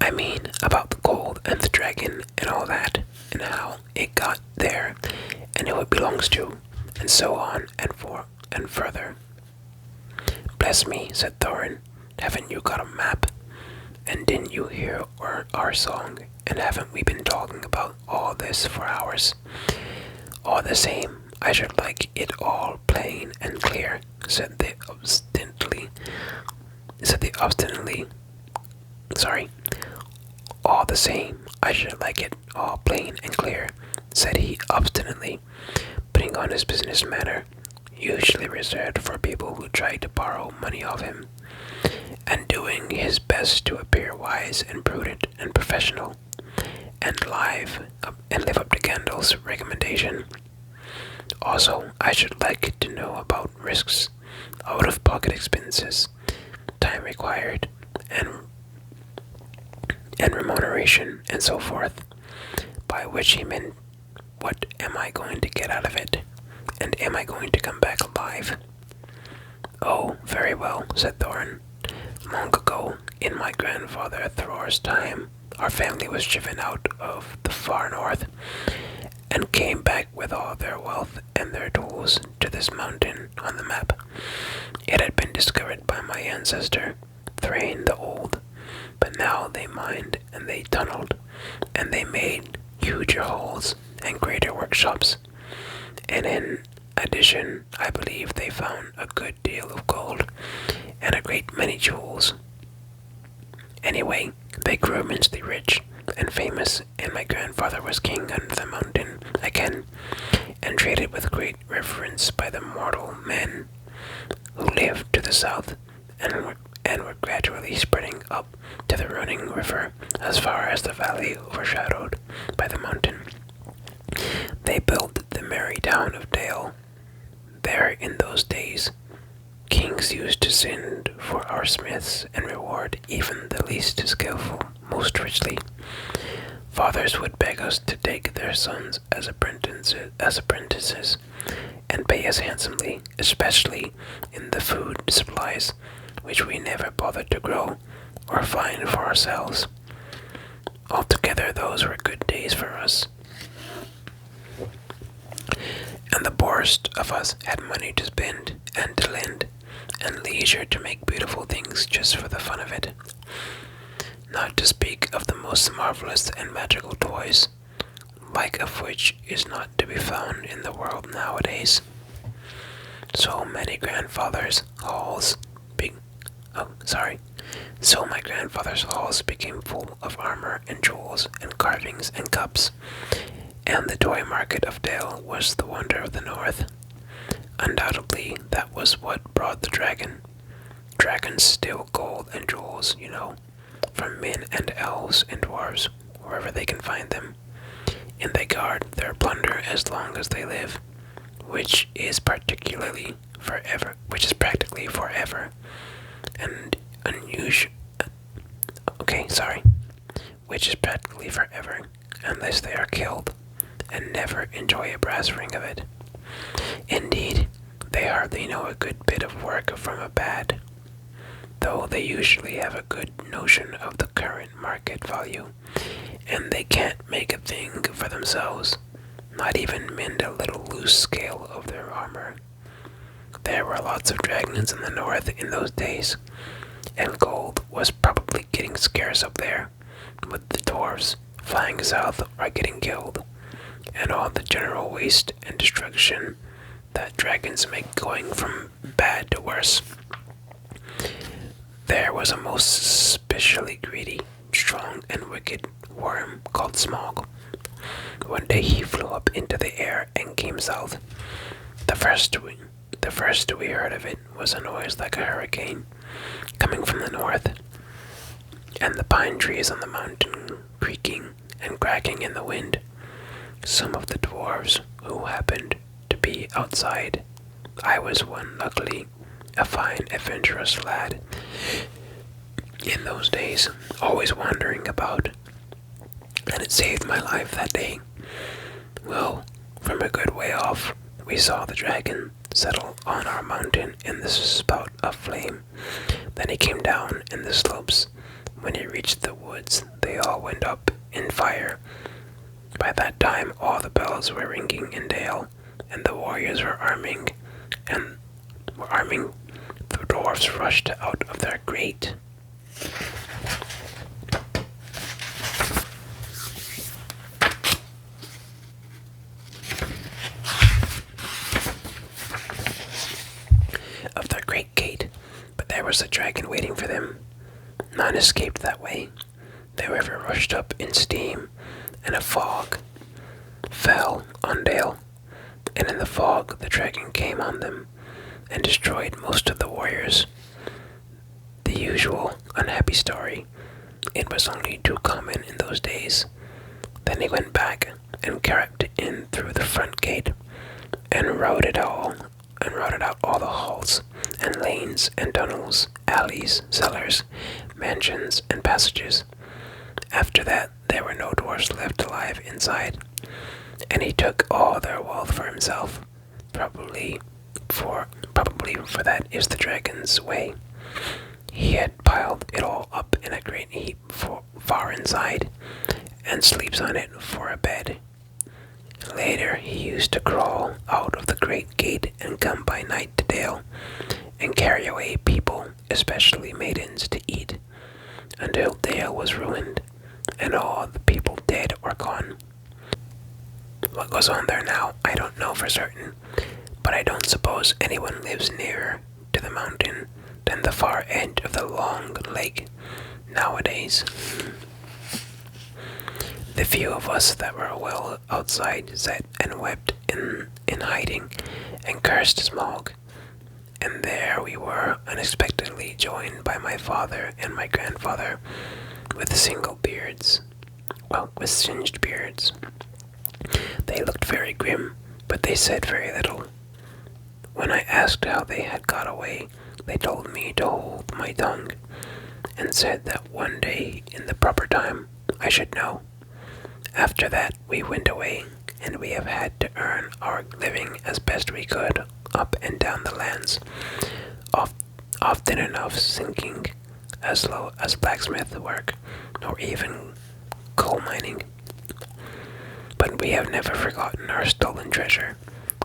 I mean, about the gold and the dragon and all that, and how it got there, and who it belongs to, and so on and further. Bless me, said Thorin, haven't you got a map? And didn't you hear our song? And haven't we been talking about all this for hours? All the same, I should like it all plain and clear, said the obstinately. Sorry. All the same, I should like it all plain and clear, said he obstinately, putting on his business manner, usually reserved for people who tried to borrow money of him, and doing his best to appear wise and prudent and professional, and live up to Gandalf's recommendation. Also, I should like to know about risks, out-of-pocket expenses, time required, and remuneration, and so forth, by which he meant, what am I going to get out of it, and am I going to come back alive? Oh, very well, said Thorin. Long ago, in my grandfather Thror's time, our family was driven out of the far north, and came back with all their wealth and their tools to this mountain on the map. It had been discovered by my ancestor, Thrain the Old, but now they mined and they tunneled, and they made huger holes and greater workshops, and in addition, I believe they found a good deal of gold and a great many jewels. Anyway, they grew immensely rich and famous, and my grandfather was king under the mountain again, and treated with great reverence by the mortal men who lived to the south, and were gradually spreading up to the running river as far as the valley overshadowed by the mountain. They built the merry town of Dale. There in those days, kings used to send for our smiths and reward even the least skillful most richly. Fathers would beg us to take their sons as apprentices, and pay us handsomely, especially in the food supplies, which we never bothered to grow or find for ourselves. Altogether, those were good days for us. And the poorest of us had money to spend and to lend, and leisure to make beautiful things just for the fun of it. Not to speak of the most marvelous and magical toys, like of which is not to be found in the world nowadays. So my grandfather's halls became full of armor and jewels and carvings and cups, and the toy market of Dale was the wonder of the north. Undoubtedly, that was what brought the dragon. Dragons steal gold and jewels, from men and elves and dwarves, wherever they can find them, and they guard their plunder as long as they live, which is practically forever, and unusual. Okay, sorry, which is practically forever, unless they are killed, and never enjoy a brass ring of it. Indeed, they hardly know a good bit of work from a bad, though they usually have a good notion of the current market value, and they can't make a thing for themselves, not even mend a little loose scale of their armor. There were lots of dragons in the north in those days, and gold was probably getting scarce up there, with the dwarves flying south or getting killed, and all the general waste and destruction that dragons make going from bad to worse. There was a most especially greedy, strong, and wicked worm called Smog. One day he flew up into the air and came south. The first we heard of it was a noise like a hurricane coming from the north, and the pine trees on the mountain creaking and cracking in the wind. Some of the dwarves who happened to be outside, I was one, luckily, a fine, adventurous lad in those days, always wandering about, and it saved my life that day. Well, from a good way off, we saw the dragon settle on our mountain in this spout of flame. Then he came down in the slopes. When he reached the woods, they all went up in fire. By that time, all the bells were ringing in Dale, and the warriors were arming. The dwarfs rushed out of their grate. Of their great gate, but there was a dragon waiting for them. None escaped that way. The river rushed up in steam, and a fog fell on Dale, and in the fog the dragon came on them and destroyed most of the warriors. The usual unhappy story. It was only too common in those days. Then he went back and crept in through the front gate and routed out all the halls and lanes and tunnels, alleys, cellars, mansions, and passages. After that, there were no dwarfs left alive inside, and he took all their wealth for himself. Probably for that is the dragon's way. He had piled it all up in a great heap far inside, and sleeps on it for a bed. Later, he used to crawl out of the great gate and come by night to Dale, and carry away people, especially maidens, to eat, until Dale was ruined, and all the people dead or gone. What goes on there now, I don't know for certain, but I don't suppose anyone lives nearer to the mountain than the far edge of the long lake nowadays. The few of us that were well outside sat and wept in hiding and cursed Smog. And there we were, unexpectedly joined by my father and my grandfather with singed beards. They looked very grim, but they said very little. When I asked how they had got away, they told me to hold my tongue, and said that one day, in the proper time, I should know. After that, we went away, and we have had to earn our living as best we could up and down the lands, often enough sinking as low as blacksmith work, or even coal mining. But we have never forgotten our stolen treasure,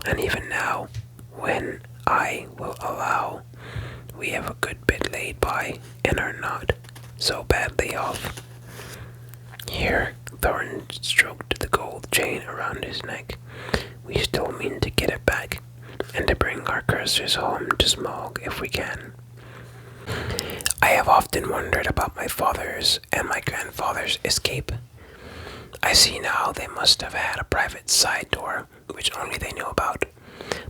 and even now, when I will allow, we have a good bit laid by, and are not so badly off. Here, Thorn stroked the gold chain around his neck. We still mean to get it back, and to bring our cursors home to Smog if we can. I have often wondered about my father's and my grandfather's escape. I see now they must have had a private side door, which only they knew about,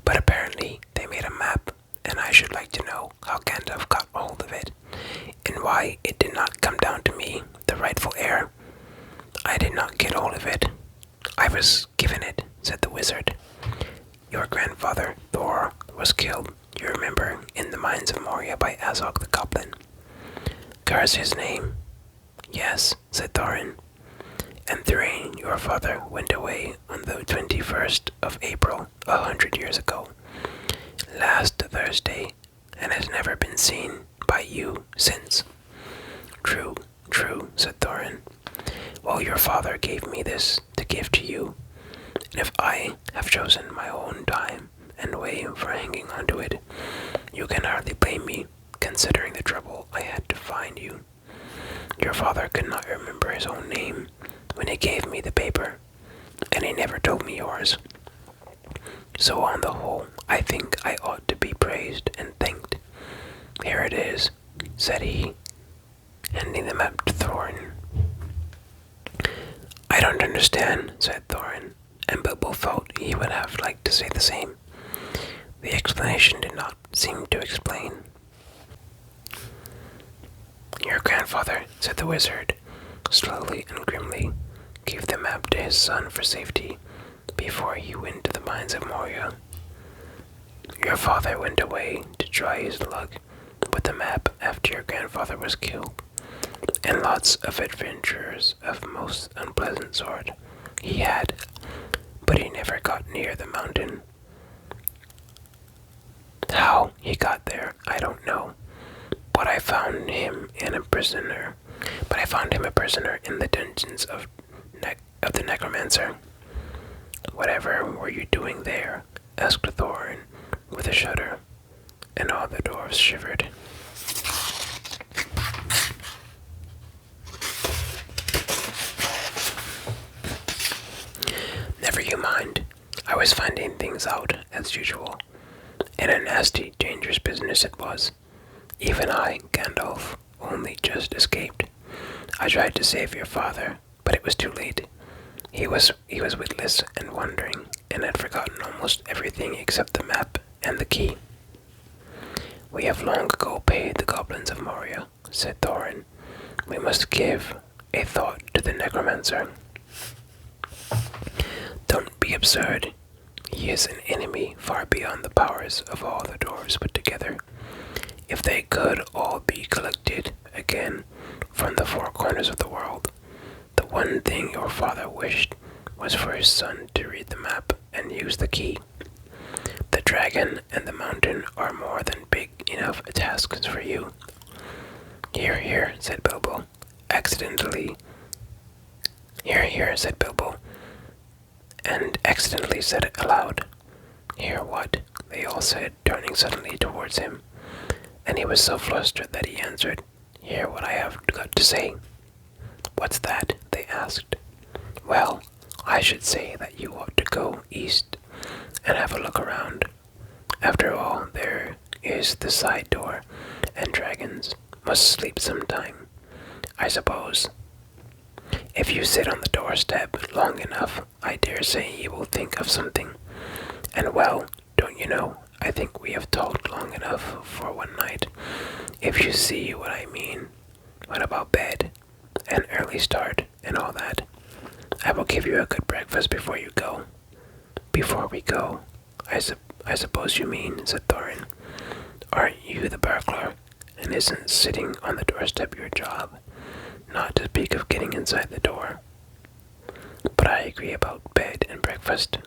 but apparently they made a map, and I should like to know how Gandalf got hold of it, and why it did not come down to me. was killed, you remember, in the mines of Moria by Azog the Goblin. Gar's his name. Yes, said Thorin. And Thrain, your father, went away on the 21st of April, 100 years ago, last Thursday, and has never been seen by you since. True, true, said Thorin. Well, your father gave me this to give to you, and if I have chosen my own time and way for hanging onto it, you can hardly blame me, considering the trouble I had to find you. Your father could not remember his own name when he gave me the paper, and he never told me yours. So on the whole, I think I ought to be praised and thanked. Here it is, said he, handing the map to Thorin. I don't understand, said Thorin, and Bilbo felt he would have liked to say the same. The explanation did not seem to explain. Your grandfather, said the wizard, slowly and grimly, gave the map to his son for safety before he went to the mines of Moria. Your father went away to try his luck with the map after your grandfather was killed, and lots of adventures of most unpleasant sort he had, but he never got near the mountain. How he got there, I don't know, but I found him a prisoner in the dungeons of the necromancer. Whatever were you doing there? Asked Thorin with a shudder, and all the dwarfs shivered. Never you mind. I was finding things out, as usual, and a nasty, dangerous business it was. Even I, Gandalf, only just escaped. I tried to save your father, but it was too late. He was witless and wandering, and had forgotten almost everything except the map and the key. We have long ago paid the goblins of Moria, said Thorin. We must give a thought to the necromancer. Don't be absurd. He is an enemy far beyond the powers of all the dwarves put together. If they could all be collected again from the four corners of the world, the one thing your father wished was for his son to read the map and use the key. The dragon and the mountain are more than big enough tasks for you. Here, here, said Bilbo, and accidentally said it aloud. Hear what? They all said, turning suddenly towards him, and he was so flustered that he answered, Hear what I have got to say. What's that? They asked. Well, I should say that you ought to go east and have a look around. After all, there is the side door, and dragons must sleep sometime, I suppose. If you sit on the doorstep long enough, I dare say you will think of something. And well, don't you know, I think we have talked long enough for one night, if you see what I mean. What about bed, an early start, and all that? I will give you a good breakfast before you go. Before we go, I suppose you mean, said Thorin. Aren't you the burglar, and isn't sitting on the doorstep your job? Not to speak of getting inside the door. But I agree about bed and breakfast.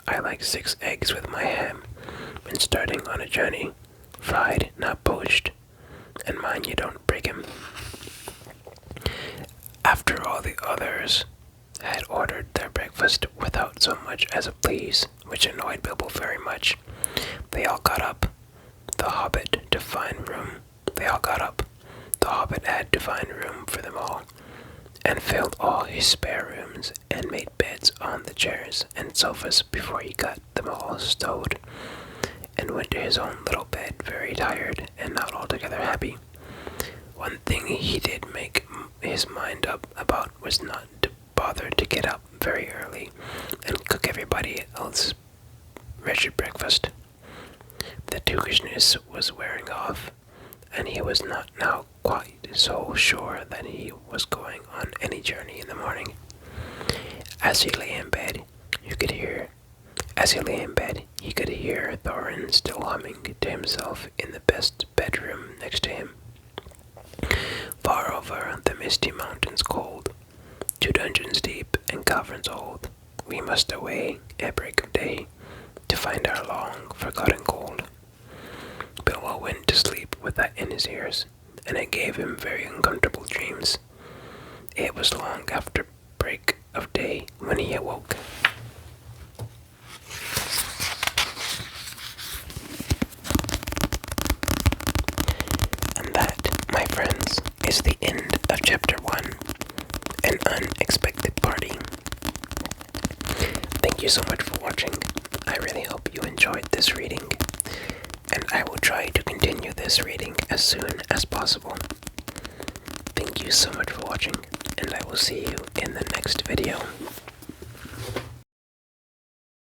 I like 6 eggs with my ham when starting on a journey, fried, not poached, and mind you don't break 'em. After all the others had ordered their breakfast without so much as a please, which annoyed Bilbo very much, they all got up. The Hobbit had to find room for them all, and filled all his spare rooms, and made beds on the chairs and sofas before he got them all stowed, and went to his own little bed very tired and not altogether happy. One thing he did make his mind up about was not to bother to get up very early and cook everybody else's wretched breakfast. The doogishness was wearing off, and he was not now quite so sure that he was going on any journey in the morning. As he lay in bed, you could hear As he lay in bed, he could hear Thorin still humming to himself in the best bedroom next to him. Far over the misty mountains cold, 2 dungeons deep and caverns old, we must away at break of day to find our long forgotten gold. Bilbo went to sleep with that in his ears, and it gave him very uncomfortable dreams. It was long after break of day when he awoke. And that, my friends, is the end of chapter 1, An Unexpected Party. Thank you so much for watching. I really hope you enjoyed this reading, and I will try to continue this reading as soon as possible. Thank you so much for watching, and I will see you in the next video.